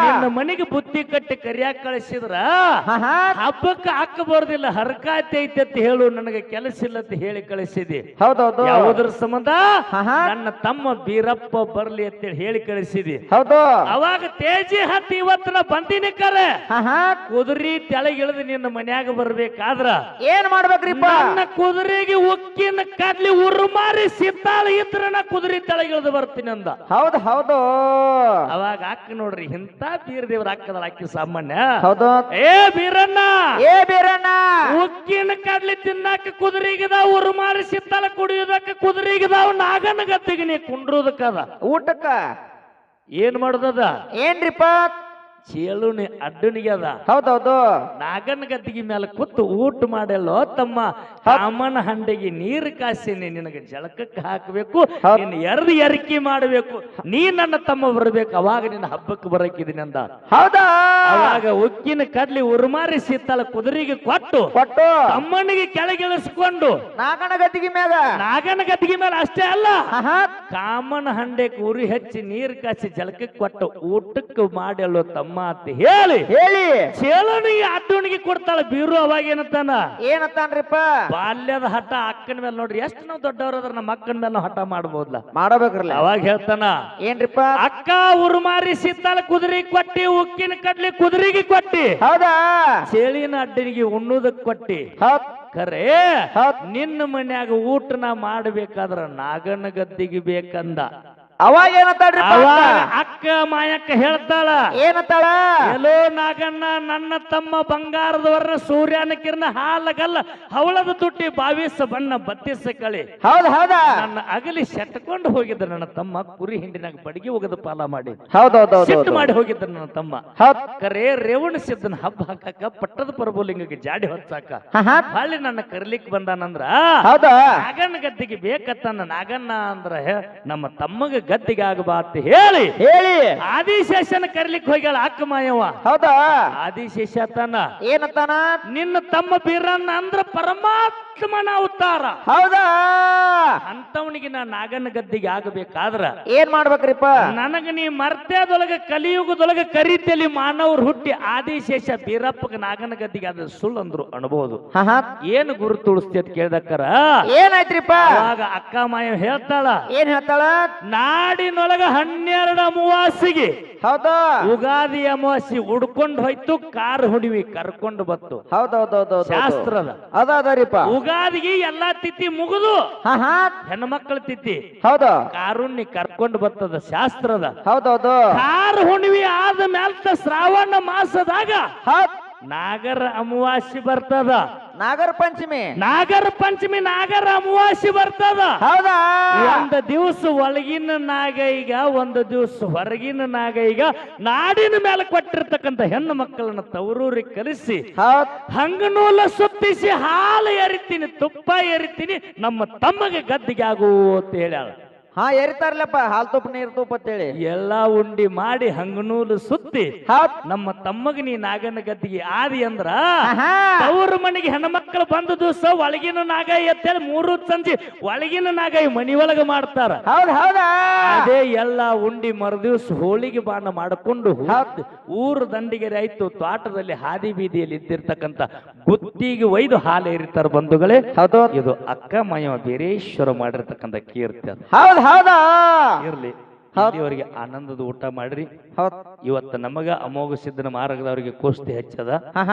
Speaker 1: ನಿನ್ನ ಮನಿಗೆ ಬುದ್ಧಿ ಕಟ್ಟಿ ಕರಿಯಾಕ ಕಳಿಸಿದ್ರ ಹಬ್ಬಕ್ಕೆ ಅಕ್ಕ ಬರೋದಿಲ್ಲ, ಹರಕಾತಿ ಐತೆ ಅಂತ ಹೇಳು, ನನಗೆ ಕೆಲಸ ಇಲ್ಲ ಅಂತ ಹೇಳಿ ಕಳಿಸಿದಿ.
Speaker 2: ಹೌದೌದು.
Speaker 1: ಯಾವುದ್ರ ಸಂಬಂಧ? ನನ್ನ ತಮ್ಮ ಬೀರಪ್ಪ ಬರ್ಲಿ ಅಂತೇಳಿ ಹೇಳಿ ಕಳಿಸಿದಿ.
Speaker 2: ಹೌದು.
Speaker 1: ಅವಾಗ ತೇಜಿ ಹತ್ತಿ ಇವತ್ತಿನ ಬಂದಿನಿ ಕರೆ ಕುದುರೆ ತೆಳಗಿಳಿದು ನಿನ್ನ ಮನ್ಯಾಗ ಬರ್ಬೇಕಾದ್ರ
Speaker 2: ಏನ್ ಮಾಡ್ಬೇಕ್ರಿಪ್ಪ?
Speaker 1: ನನ್ನ ಕುದುರೆಗೆ ಉಕ್ಕಿನ ಕಡ್ಲಿ ಉರುಮಾರಿ ಸಿತ್ತಾಳ ಇದ್ರ ನಾ ಕುದುರೆ ತೆಳಗಿಳಿದು ಬರ್ತೀನಿ ಅಂದ.
Speaker 2: ಹೌದು ಹೌದು.
Speaker 1: ಅವಾಗ ಅಕ್ಕ ನೋಡ್ರಿ, ಇಂತ ಬೀರ ದೇವ್ರ ಅಕ್ಕದ ಅಕ್ಕಿ ಸಾಮಾನ್ಯ.
Speaker 2: ಹೌದು.
Speaker 1: ಏ ಬೀರಣ್ಣ,
Speaker 2: ಏ ಬೀರಣ್ಣ,
Speaker 1: ಉಕ್ಕಿನ ಕಡ್ಲಿ ತಿನ್ನಾಕ ಕುದುರೆಗಿದಾವ, ಉರುಮಾರಿ ಸಿತ್ತಾಳ ಕುಡಿಯೋದಕ್ಕ ಕುದುರೆಗಿದಾವ, ನಾಗನ ಗತ್ತಿಗೆ ನೀ ಕುಂಡ್ರೋದಕ್ಕದ,
Speaker 2: ಊಟಕ್ಕ
Speaker 1: ಏನ್ ಮಾಡುದದ?
Speaker 2: ಏನ್ರಿಪ್ಪ?
Speaker 1: ಚೇಳುನಿ ಅಡ್ಡನಿಗೆ ಅದ.
Speaker 2: ಹೌದೌದು.
Speaker 1: ನಾಗನ ಗದ್ದಿಗೆ ಮೇಲೆ ಕೂತು ಊಟ ಮಾಡಲ್ಲೋ ತಮ್ಮ, ಕಾಮನ ಹಂಡೆಗೆ ನೀರು ಕಾಸಿನಿ, ನಿನಗೆ ಜಳಕಕ್ಕೆ ಹಾಕಬೇಕು, ನಿನ್ನ ಎರ್ದು ಎರಿಕೆ ಮಾಡಬೇಕು, ನೀ ನನ್ನ ತಮ್ಮ ಬರ್ಬೇಕು, ಅವಾಗ ನಿನ್ನ ಹಬ್ಬಕ್ಕೆ ಬರಕಿದೀನಿ ಅಂದ.
Speaker 2: ಹೌದಾ?
Speaker 1: ಅವಾಗ ಉಕ್ಕಿನ ಕಡ್ಲಿ ಉರುಮಾರಿ ಸಿತ್ತಾಳ ಕುದುರೆಗೆ ಕೊಟ್ಟು
Speaker 2: ಕೊಟ್ಟು
Speaker 1: ತಮ್ಮನಿಗೆ ಕೆಳಗಿಳಿಸ್ಕೊಂಡು
Speaker 2: ನಾಗನ ಗದ್ದಿಗೆ ಮ್ಯಾಗ,
Speaker 1: ನಾಗನ ಗದ್ದಿಗೆ ಮೇಲೆ ಅಷ್ಟೇ ಅಲ್ಲ, ಕಾಮನ ಹಂಡೆಗೆ ಉರಿ ಹಚ್ಚಿ ನೀರು ಕಾಸಿ ಜಳಕಕ್ಕೆ ಕೊಟ್ಟು ಊಟಕ್ಕೆ ಮಾಡಲ್ಲೋ ತಮ್ಮ ಅಂತ ಹೇಳಿ ಚೇಳನಿಗೆ ಅಡ್ಡನಿಗೆ ಕೊಡ್ತಾಳ ಬೀರು. ಅವಾಗ ಏನಂತಾನ?
Speaker 2: ಏನಂತಾನ್ರಿಪ್ಪ?
Speaker 1: ಬಾಲ್ಯದ ಹಠ ಅಕ್ಕನ ಮೇಲೆ ನೋಡ್ರಿ, ಎಷ್ಟು ನಾವು ದೊಡ್ಡವರಾದ್ರ ನಮ್ಮ ಅಕ್ಕನ ಮೇಲೆ ನಾವು ಹಠ ಮಾಡ್ಬೋದ್ಲ,
Speaker 2: ಮಾಡಬೇಕ್ರಲ್ಲ.
Speaker 1: ಅವಾಗ ಹೇಳ್ತಾನ,
Speaker 2: ಏನ್ರಿಪ್ಪ?
Speaker 1: ಅಕ್ಕ ಉರುಮಾರಿ ಸಿತ್ತಾಳ ಕುದುರೆಗೆ ಕೊಟ್ಟಿ, ಉಕ್ಕಿನ ಕಡ್ಲಿ ಕುದುರೆಗೆ ಕೊಟ್ಟಿ,
Speaker 2: ಹೌದಾ
Speaker 1: ಚೇಳಿನ ಅಡ್ಡನಿಗೆ ಉಣ್ಣುದಕ್ ಕೊಟ್ಟಿ, ಖರೆ ನಿನ್ನ ಮನ್ಯಾಗ ಊಟನ ಮಾಡಬೇಕಾದ್ರ ನಾಗನ ಗದ್ದಿಗೆ ಬೇಕಂದ.
Speaker 2: ಅವಾಗ ಏನಂತಾಳ್ರಿ?
Speaker 1: ಅಕ್ಕ ಮಾಯಕ್ಕ ಹೇಳ್ತಾಳ,
Speaker 2: ಏನಂತಾಳ?
Speaker 1: ಎಲ್ಲೋ ನಾಗಣ್ಣ, ನನ್ನ ತಮ್ಮ ಬಂಗಾರದವರ ಸೂರ್ಯನ ಕಿರಣ ಹಾಲಗಲ್ಲ ಹವಳದ ತುಟ್ಟಿ ಬಾವಿಸ ಬಣ್ಣ ಬತ್ತಿಸ ಕಳಿ.
Speaker 2: ಹೌದ ಹೌದಾ.
Speaker 1: ನನ್ನ ಅಗಲಿ ಸೆಟ್ಕೊಂಡು ಹೋಗಿದ್ದ ನನ್ನ ತಮ್ಮ, ಕುರಿ ಹಿಂಡಿನಾಗ ಬಡಗಿ ಹೋಗದ ಪಾಲ ಮಾಡಿ ಸಿಟ್ಟು ಮಾಡಿ ಹೋಗಿದ್ದ ನನ್ನ ತಮ್ಮ. ಕರೆ ರೇವಣ ಸಿದ್ದನ ಹಬ್ಬ ಹಾಕಾಕ ಪಟ್ಟದ ಪರಬೋಲಿಂಗಕ್ಕೆ ಜಾಡಿ ಹೊಚ್ಚಾಕ ಹಳ್ಳಿ ನನ್ನ ಕರ್ಲಿಕ್ ಬಂದಾನಂದ್ರ ನಾಗಣ್ಣ ಗದ್ದಿಗೆ ಬೇಕತ್ತಾನ. ನಾಗಣ್ಣ ಅಂದ್ರ ನಮ್ಮ ತಮ್ಮಗ ಗದ್ದಿಗೆ ಆಗಬಾ ಅಂತ ಹೇಳಿ ಆದಿಶೇಷನ ಕರ್ಲಿಕ್ ಹೋಗ್ಯಾಳ ಅಕ್ಕ ಮಾಯವ್ವ.
Speaker 2: ಹೌದಾ?
Speaker 1: ಆದಿಶೇಷ ತಾನ
Speaker 2: ಏನಂತಾನ?
Speaker 1: ನಿನ್ನ ತಮ್ಮ ಬೀರಣ್ಣ ಅಂದ್ರ ಪರಮಾತ್ಮನ ಅವತಾರ.
Speaker 2: ಹೌದಾ?
Speaker 1: ಅಂತವನಿಗೆ ನಾ ನಾಗನ ಗದ್ದಿಗೆ ಆಗಬೇಕಾದ್ರ
Speaker 2: ಏನ್ ಮಾಡ್ಬೇಕ್ರಿಪ್ಪ? ನನಗ
Speaker 1: ನೀ ಮರ್ತ್ಯದೊಳಗ ಕಲಿಯುಗದೊಳಗ ಕರಿತಲಿ ಮಾನವ್ರು ಹುಟ್ಟಿ ಆದಿಶೇಷ ಬೀರಪ್ಪಗ ನಾಗನ ಗದ್ದಿಗೆ ಆದ ಸುಳ್ಳು ಅಂದ್ರು ಅನ್ಬಹುದು. ಏನು ಗುರು ತುಳಿಸ್ತಿ ಅಂತ ಕೇಳ್ದಕ್ಕರ
Speaker 2: ಏನಾಯ್ತ್ರಿಪ್ಪ?
Speaker 1: ಅವಾಗ ಅಕ್ಕ ಮಾಯವ್ ಹೇಳ್ತಾಳ,
Speaker 2: ಏನ್ ಹೇಳ್ತಾಳ?
Speaker 1: ನಾಡಿನೊಳಗ 12 ಅಮಾವಾಸ್ಯೆಗೆ
Speaker 2: ಹೌದಾ
Speaker 1: ಉಗಾದಿ ಅಮಾವಾಸ್ಯೆ ಉಡ್ಕೊಂಡು ಹೋಯ್ತು, ಕಾರ್ ಹುಡಿವಿ ಕರ್ಕೊಂಡು ಬತ್ತು.
Speaker 2: ಹೌದೌದೌದು.
Speaker 1: ಶಾಸ್ತ್ರದ
Speaker 2: ಅದರಿಪ್ಪ.
Speaker 1: ಉಗಾದಿಗೆ ಎಲ್ಲಾ ತಿಥಿ ಮುಗಿದು ಹೆಣ್ಮಕ್ಳ ತಿಥಿ
Speaker 2: ಹೌದು
Speaker 1: ಕಾರುಣ್ಣಿ ಕರ್ಕೊಂಡು ಬರ್ತದ ಶಾಸ್ತ್ರದ.
Speaker 2: ಹೌದೌದು.
Speaker 1: ಕಾರ್ ಹುಣ್ಣಿಮೆ ಆದ ಮ್ಯಾಲ ಶ್ರಾವಣ ಮಾಸದಾಗ ನಾಗರ ಅಮಾವಾಸ್ಯೆ ಬರ್ತದ.
Speaker 2: ನಾಗರ ಪಂಚಮಿ,
Speaker 1: ನಾಗರ ಪಂಚಮಿ, ನಾಗರ ಅಮಾವಾಸ್ಯೆ ಬರ್ತದ.
Speaker 2: ಹೌದಾ?
Speaker 1: ಒಂದು ದಿವಸ ಒಳಗಿನ ನಾಗ ಈಗ, ಒಂದು ದಿವಸ ಹೊರಗಿನ ನಾಗ ಈಗ, ನಾಡಿನ ಮೇಲೆ ಕೊಟ್ಟಿರ್ತಕ್ಕಂಥ ಹೆಣ್ಣು ಮಕ್ಕಳನ್ನ ತವರೂರಿಗೆ ಕಲಿಸಿ ಹಂಗನೂಲ ಸುತ್ತಿಸಿ ಹಾಲು ಎರಿತೀನಿ, ತುಪ್ಪ ಎರಿತೀನಿ, ನಮ್ಮ ತಮ್ಮಗೆ ಗದ್ದಿಗೆ ಆಗು ಅಂತ ಹೇಳ್ಯಾಳ.
Speaker 2: ಎರಿತಾರ್ಲಪ್ಪ, ಹಾಲ್ ತುಪ್ಪ ನೀರ್ ತುಪ್ಪ ಅಂತೇಳಿ
Speaker 1: ಎಲ್ಲಾ ಉಂಡಿ ಮಾಡಿ ಹಂಗನೂಲು ಸುತ್ತಿ ನಮ್ಮ ತಮ್ಮಗ ನೀ ನಾಗನ ಗದ್ದಿಗೆ ಆದಿ ಅಂದ್ರ ಅವ್ರ ಮನೆಗೆ ಹೆಣ್ಮಕ್ಳು ಬಂದ ದಿವಸ ಒಳಗಿನ ನಾಗ ಎತ್ತೇಳಿ 3 ಸಂಜೆ ಒಳಗಿನ ನಾಗ ಮನಿಯೊಳಗ ಮಾಡ್ತಾರ. ಅದೇ ಎಲ್ಲಾ ಉಂಡಿ ಮರುದಿವ್ಸ ಹೋಳಿಗೆ ಬಾಣ ಮಾಡಿಕೊಂಡು ಊರು ದಂಡಿಗೆರೆ ಆಯ್ತು, ತೋಟದಲ್ಲಿ ಹಾದಿ ಬೀದಿಯಲ್ಲಿ ಇದ್ದಿರ್ತಕ್ಕಂಥ ಗುತ್ತಿಗೆ ಒಯ್ದು ಹಾಲು ಎರಿತಾರ ಬಂಧುಗಳೇ. ಇದು ಅಕ್ಕ ಮಾಯವ ಬೀರೇಶ್ವರ ಮಾಡಿರ್ತಕ್ಕಂಥ ಕೀರ್ತಿ ಅದು.
Speaker 2: ಹೌದಾ?
Speaker 1: ಇರ್ಲಿ, ಅವರಿಗೆ ಆನಂದದ ಊಟ ಮಾಡ್ರಿ. ಇವತ್ತು ನಮಗ ಅಮೋಘ ಸಿದ್ದನ ಮಾರ್ಗದವರಿಗೆ ಕೋಸ್ತಿ ಹೆಚ್ಚದ.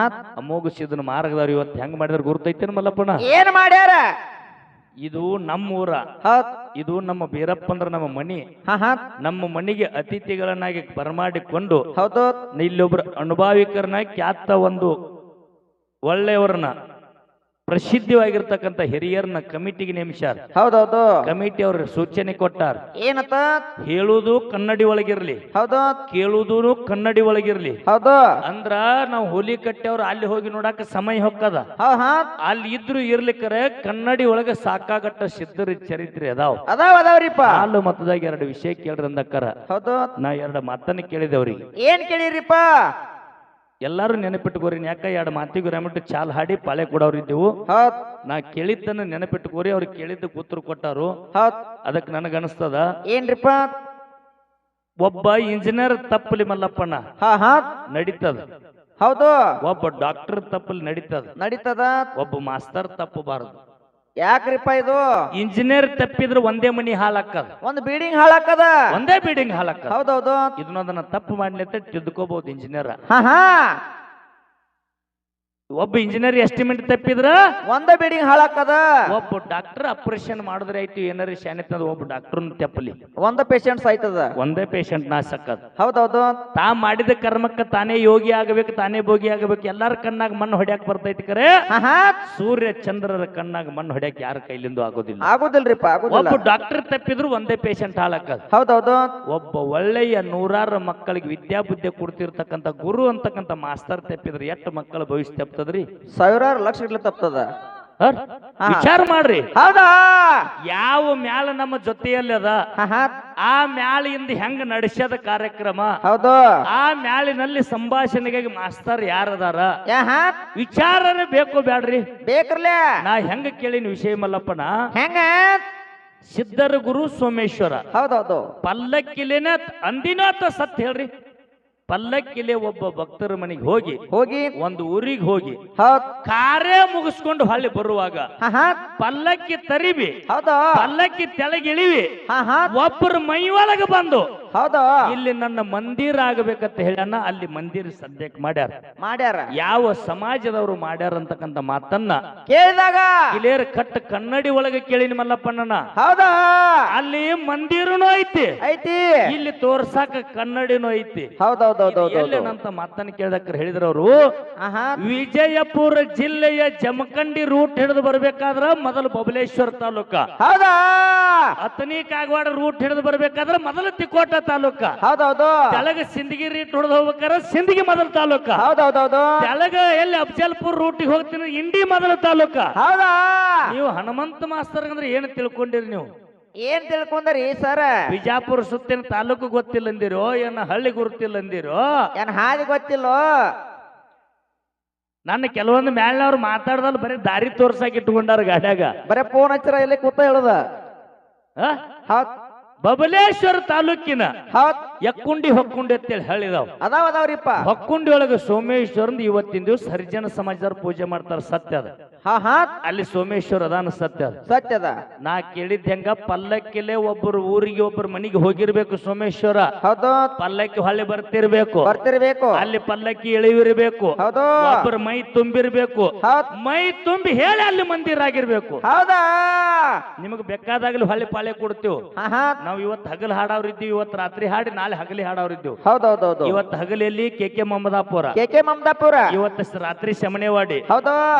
Speaker 1: ಅಮೋಘ ಸಿದ್ದನ ಮಾರ್ಗದವ್ರು ಇವತ್ತು ಹೆಂಗ್ ಮಾಡಿದ್ರ ಗುರ್ತೈತೇನ ಮಲ್ಲಪ್ಪಣ?
Speaker 2: ಏನ್ ಮಾಡ್ಯಾರ?
Speaker 1: ಇದು ನಮ್ಮೂರ, ಇದು ನಮ್ಮ ಬೀರಪ್ಪಂದ್ರ ನಮ್ಮ ಮನಿ. ನಮ್ಮ ಮನಿಗೆ ಅತಿಥಿಗಳನ್ನಾಗಿ ಬರಮಾಡಿಕೊಂಡು ಇಲ್ಲೊಬ್ರು ಅನುಭಾವಿಕರನ್ನ ಖ್ಯಾತ ಒಂದು ಒಳ್ಳೆಯವರನ್ನ ಪ್ರಸಿದ್ಧವಾಗಿರ್ತಕ್ಕಂಥ ಹಿರಿಯರನ್ನ ಕಮಿಟಿಗೆ ನೇಮಿಸ್ಯಾರ.
Speaker 2: ಹೌದೌದು.
Speaker 1: ಕಮಿಟಿ ಅವ್ರ ಸೂಚನೆ ಕೊಟ್ಟಾರ.
Speaker 2: ಏನತ್ತ?
Speaker 1: ಹೇಳುವುದು ಕನ್ನಡಿ ಒಳಗಿರ್ಲಿ,
Speaker 2: ಹೌದು,
Speaker 1: ಕೇಳುವುದು ಕನ್ನಡಿ ಒಳಗಿರ್ಲಿ.
Speaker 2: ಹೌದು.
Speaker 1: ಅಂದ್ರ ನಾವು ಹುಲಿ ಕಟ್ಟೆವ್ರ ಅಲ್ಲಿ ಹೋಗಿ ನೋಡಾಕ ಸಮಯ ಹೊಕ್ಕದ. ಅಲ್ಲಿ ಇದ್ರು ಇರ್ಲಿಕ್ಕರೆ ಕನ್ನಡಿ ಒಳಗ ಸಾಕಾಗಟ್ಟ ಸಿದ್ಧರ ಚರಿತ್ರೆ
Speaker 2: ಅದಾವ್ರಿಪ್ಪ.
Speaker 1: ಹಾಲು ಮತದಾಗ 2 ವಿಷಯ ಕೇಳ್ರಿ ಅಂದಕ್ಕರ.
Speaker 2: ಹೌದು.
Speaker 1: ನಾ 2 ಮಾತನ್ನ ಕೇಳಿದೆ ಅವ್ರಿಗೆ.
Speaker 2: ಏನ್ ಕೇಳಿರಿಪ್ಪ?
Speaker 1: ಎಲ್ಲಾರು ನೆನಪಿಟ್ಟುಕೋರಿ. ಯಾಕ ಎರಡು ಮಾತಿಗೆ ರೆಮಿಟ್ಟು ಚಾಲ್ ಹಾಡಿ ಪಾಳೆ ಕೊಡೋರಿದ್ದೆವು.
Speaker 2: ಹೌದ್
Speaker 1: ನಾ ಕೇಳಿದ್ದನ್ನ ನೆನಪಿಟ್ಟುಕೋರಿ. ಅವ್ರು ಕೇಳಿದ್ದಕ್ಕೆ ಉತ್ತರ ಕೊಟ್ಟಾರು.
Speaker 2: ಹೌದ್
Speaker 1: ಅದಕ್ಕೆ ನನಗನಿಸ್ತದ,
Speaker 2: ಏನ್ರಿಪ್ಪ?
Speaker 1: ಒಬ್ಬ ಇಂಜಿನಿಯರ್ ತಪ್ಪಲಿ ಮಲ್ಲಪ್ಪಣ್ಣ
Speaker 2: ಹಾ ಹಾ
Speaker 1: ನಡೀತದ,
Speaker 2: ಹೌದು
Speaker 1: ಒಬ್ಬ ಡಾಕ್ಟರ್ ತಪ್ಪಲಿ ನಡೀತದ,
Speaker 2: ನಡೀತದ.
Speaker 1: ಒಬ್ಬ ಮಾಸ್ತರ್ ತಪ್ಪಬಾರದು.
Speaker 2: ಯಾಕ್ರಿಪ್ಪ ಇದು?
Speaker 1: ಇಂಜಿನಿಯರ್ ತಪ್ಪಿದ್ರೆ ಒಂದೇ ಮನಿ ಹಾಳಾಕ್ಕದ,
Speaker 2: ಒಂದು ಬಿಲ್ಡಿಂಗ್ ಹಾಳಾಕದ,
Speaker 1: ಒಂದೇ ಬಿಲ್ಡಿಂಗ್ ಹಾಳಾಕ್ಕದ.
Speaker 2: ಹೌದೌದು.
Speaker 1: ಇದನ್ನದನ್ನ ತಪ್ಪು ಮಾಡ್ಲಿತ್ತ ತಿದ್ದುಕೋಬಹುದು ಇಂಜಿನಿಯರ್.
Speaker 2: ಹಾ ಹಾ
Speaker 1: ಒಬ್ಬ ಇಂಜಿನಿಯರ್ ಎಸ್ಟಿಮೇಟ್ ತಪ್ಪಿದ್ರ
Speaker 2: ಒಂದೇ ಬಿಲ್ಡಿಂಗ್ ಹಾಳಾಕದ.
Speaker 1: ಒಬ್ಬ ಡಾಕ್ಟರ್ ಆಪರೇಷನ್ ಮಾಡಿದ್ರೆ ಆಯ್ತು, ಏನಾರ ಶಾನಿತ್ತಂದ್ರ ಒಬ್ಬ ಡಾಕ್ಟರ್ ತಪ್ಪಲಿ
Speaker 2: ಒಂದ ಪೇಷಂಟ್ಸ್ ಆಯ್ತದ,
Speaker 1: ಒಂದೇ ಪೇಷಂಟ್ ನಾಶಕ್ಕದ.
Speaker 2: ಹೌದೌದು.
Speaker 1: ತಾ ಮಾಡಿದ ಕರ್ಮಕ್ಕ ತಾನೇ ಯೋಗಿ ಆಗಬೇಕು, ತಾನೇ ಭೋಗಿ ಆಗಬೇಕು. ಎಲ್ಲಾರ ಕಣ್ಣಾಗ ಮಣ್ಣು ಹೊಡ್ಯಾಕ್ ಬರ್ತೈತಿ ಕರೆ, ಸೂರ್ಯ ಚಂದ್ರರ ಕಣ್ಣಾಗ ಮಣ್ಣು ಹೊಡ್ಯಾಕ್ ಯಾರ ಕೈಲಿಂದ ಆಗೋದಿಲ್ಲ.
Speaker 2: ಆಗುದಿಲ್ರಿಪ್ಪ, ಆಗುದಿಲ್ಲ.
Speaker 1: ಒಬ್ಬ ಡಾಕ್ಟರ್ ತಪ್ಪಿದ್ರು ಒಂದೇ ಪೇಷಂಟ್ ಹಾಳಾಕದ.
Speaker 2: ಹೌದೌದು.
Speaker 1: ಒಬ್ಬ ಒಳ್ಳೆಯ ನೂರಾರು ಮಕ್ಕಳಿಗೆ ವಿದ್ಯಾಬುದ್ಧಿ ಕೊಡ್ತಿರ್ತಕ್ಕಂಥ ಗುರು ಅಂತಕ್ಕಂಥ ಮಾಸ್ತರ್ ತಪ್ಪಿದ್ರೆ ಎಷ್ಟು ಮಕ್ಕಳ ಭವಿಷ್ಯ ತಪ್ತದ್ರಿ?
Speaker 2: ಸಾವಿರಾರು ಲಕ್ಷ ಗಟ್ಟಲೆ ತಪ್ತದ.
Speaker 1: ವಿಚಾರ ಮಾಡ್ರಿ.
Speaker 2: ಹೌದಾ?
Speaker 1: ಯಾವ ಮ್ಯಾಲ ನಮ್ಮ ಜೊತೆಯಲ್ಲಿ ಅದ, ಆ ಮ್ಯಾಲಿಂದ ಹೆಂಗ ನಡೆಸ್ಯದ ಕಾರ್ಯಕ್ರಮ,
Speaker 2: ಹೌದು.
Speaker 1: ಆ ಮ್ಯಾಲಿನಲ್ಲಿ ಸಂಭಾಷಣೆಗಾಗಿ ಮಾಸ್ತರ್ ಯಾರದಾರ ವಿಚಾರನೇ ಬೇಕು ಬ್ಯಾಡ್ರಿ?
Speaker 2: ಬೇಕ್ರಲ್ಲ.
Speaker 1: ನಾ ಹೆಂಗ ಕೇಳಿನ ವಿಷಯ ಮಲ್ಲಪ್ಪನ,
Speaker 2: ಹೆಂಗ?
Speaker 1: ಸಿದ್ಧರ ಗುರು ಸೋಮೇಶ್ವರ
Speaker 2: ಹೌದೌದು.
Speaker 1: ಪಲ್ಲಕ್ಕಿಲೇನ ಅಂದಿನಾತ ಸತ್ ಹೇಳ್ರಿ. ಪಲ್ಲಕ್ಕಿಲೆ ಒಬ್ಬ ಭಕ್ತರ ಮನೆಗೆ ಹೋಗಿ ಒಂದು ಊರಿಗೆ ಹೋಗಿ ಕಾರ್ಯ ಮುಗಿಸ್ಕೊಂಡು ಹೊಳ್ಳಿ ಬರುವಾಗ ಪಲ್ಲಕ್ಕಿ ತರಿಬಿ, ಪಲ್ಲಕ್ಕಿ ತೆಳಗಿಳಿವಿ, ಒಬ್ಬರ ಮೈ ಒಳಗೆ ಬಂದು
Speaker 2: ಹೌದು
Speaker 1: ಇಲ್ಲಿ ನನ್ನ ಮಂದಿರ ಆಗಬೇಕಂತ ಹೇಳಣ್ಣ. ಅಲ್ಲಿ ಮಂದಿರ ಸದ್ಯಕ್ಕೆ ಮಾಡ್ಯಾರ. ಯಾವ ಸಮಾಜದವರು ಮಾಡ್ಯಾರ ಅಂತಕ್ಕಂಥ ಮಾತನ್ನ
Speaker 2: ಕೇಳಿದಾಗ
Speaker 1: ಇಲೇರ್ ಕಟ್ಟ ಕನ್ನಡಿ ಒಳಗೆ ಕೇಳಿನ ಮಲ್ಲಪ್ಪಣ್ಣನ.
Speaker 2: ಹೌದಾ?
Speaker 1: ಅಲ್ಲಿ ಮಂದಿರನೂ ಐತಿ, ಇಲ್ಲಿ ತೋರ್ಸಾಕ ಕನ್ನಡಿನೂ ಐತಿ.
Speaker 2: ಹೌದೌದು.
Speaker 1: ಎಲ್ಲೇನಂತ ಮಾತನ್ನ ಕೇಳಿದಕ್ಕೆ ಹೇಳಿದ್ರವ್ರು, ವಿಜಯಪುರ ಜಿಲ್ಲೆಯ ಜಮಖಂಡಿ ರೂಟ್ ಹಿಡಿದು ಬರ್ಬೇಕಾದ್ರ ಮೊದಲು ಬಬಲೇಶ್ವರ ತಾಲೂಕ,
Speaker 2: ಹೌದಾ?
Speaker 1: ಅತನಿ ಕಾಗವಾಡ ರೂಟ್ ಹಿಡಿದು ಬರ್ಬೇಕಾದ್ರ ಮೊದಲು ತಿಕೋಟ ತಾಲೂಕ,
Speaker 2: ಹೌದೌದು.
Speaker 1: ತೆಳಗ ಸಿಂದಗಿ ಹಿಡಿದು ಹೋಗ್ಬೇಕಾರ ಸಿಂದಗಿ ಮೊದಲ ತಾಲೂಕ,
Speaker 2: ಹೌದೌದು.
Speaker 1: ತೆಳಗ ಎಲ್ಲಿ ಅಫಜಲ್ಪುರ್ ರೂಟಿಗೆ ಹೋಗ್ತೀನಿ ಇಂಡಿ ಮೊದಲ ತಾಲೂಕ.
Speaker 2: ಹೌದಾ?
Speaker 1: ನೀವು ಹನುಮಂತ ಮಾಸ್ತರ್ ಅಂದ್ರೆ ಏನು ತಿಳ್ಕೊಂಡಿರಿ? ನೀವು
Speaker 2: ಏನ್ ತಿಳ್ಕೊಂಡ್ರಿ ಸರ್?
Speaker 1: ಬಿಜಾಪುರ ಸುತ್ತಿನ ತಾಲೂಕು ಗೊತ್ತಿಲ್ಲ ಅಂದಿರೋ, ಏನ ಹಳ್ಳಿ ಗುರುತಿಲ್ಲ ಅಂದಿರೋ,
Speaker 2: ಏನ್ ಹಾದಿ ಗೊತ್ತಿಲ್ಲೋ?
Speaker 1: ನನ್ನ ಕೆಲವೊಂದು ಮ್ಯಾಲಿನವ್ರು ಮಾತಾಡ್ದಲ್ಲ ಬರೀ ದಾರಿ ತೋರ್ಸಾಕ ಇಟ್ಕೊಂಡಾರ ಗಾಡ್ಯಾಗ.
Speaker 2: ಬರೇ ಫೋನ್ ಹಚ್ಚಿರ ಇಲ್ಲಿ ಕೂತ ಹೇಳುದ.
Speaker 1: ಬಬಲೇಶ್ವರ ತಾಲೂಕಿನ
Speaker 2: ಹೌದ್
Speaker 1: ಯಕ್ಕುಂಡಿ ಹೊಕ್ಕುಂಡಿ ಅಂತೇಳಿ ಹೇಳಿದಾವ್
Speaker 2: ಅದಾವದಾವ್ರಿಪ್ಪ.
Speaker 1: ಹೊಕ್ಕುಂಡಿ ಒಳಗೆ ಸೋಮೇಶ್ವರಂದು ಇವತ್ತಿನ ದಿವಸ ಹರಿಜನ ಸಮಾಜದವ್ರು ಪೂಜೆ ಮಾಡ್ತಾರ. ಸತ್ಯ ಅದ. ಅಲ್ಲಿ ಸೋಮೇಶ್ವರ ಅದಾನ, ಸತ್ಯ ಅದ.
Speaker 2: ಸತ್ಯದ.
Speaker 1: ನಾ ಕೇಳಿದ್ ಹೆಂಗ, ಪಲ್ಲಕ್ಕಿಲೆ ಒಬ್ಬರು ಊರಿಗೆ ಒಬ್ಬರು ಮನೆಗೆ ಹೋಗಿರ್ಬೇಕು ಸೋಮೇಶ್ವರ.
Speaker 2: ಹೌದು.
Speaker 1: ಪಲ್ಲಕ್ಕಿ ಹೊಳ್ಳಿ ಬರ್ತಿರ್ಬೇಕು, ಅಲ್ಲಿ ಪಲ್ಲಕ್ಕಿ ಇಳಿವಿರ್ಬೇಕು, ಒಬ್ಬರ ಮೈ ತುಂಬಿರ್ಬೇಕು, ಮೈ ತುಂಬಿ ಹೇಳಿ ಅಲ್ಲಿ ಮಂದಿರ ಆಗಿರ್ಬೇಕು.
Speaker 2: ಹೌದಾ?
Speaker 1: ನಿಮಗ್ ಬೇಕಾದಾಗಲಿ ಹೊಳ್ಳಿ ಪಾಳೆ ಕೊಡ್ತೀವಿ. ನಾವ್ ಇವತ್ತು ಹಗಲ್ ಹಾಡವ್ರಿದ್ದೀವಿ, ಇವತ್ತು ರಾತ್ರಿ ಹಾಡಿ ನಾಳೆ ಹಗಲಿ ಹಾಡವ್ರಿದ್ದೀವಿ.
Speaker 2: ಹೌದೌದು.
Speaker 1: ಇವತ್ತು ಹಗಲಿಯಲ್ಲಿ ಕೆಕೆ ಮಮದಾಪುರ, ಇವತ್ತು ರಾತ್ರಿ ಶಮನೆವಾಡಿ,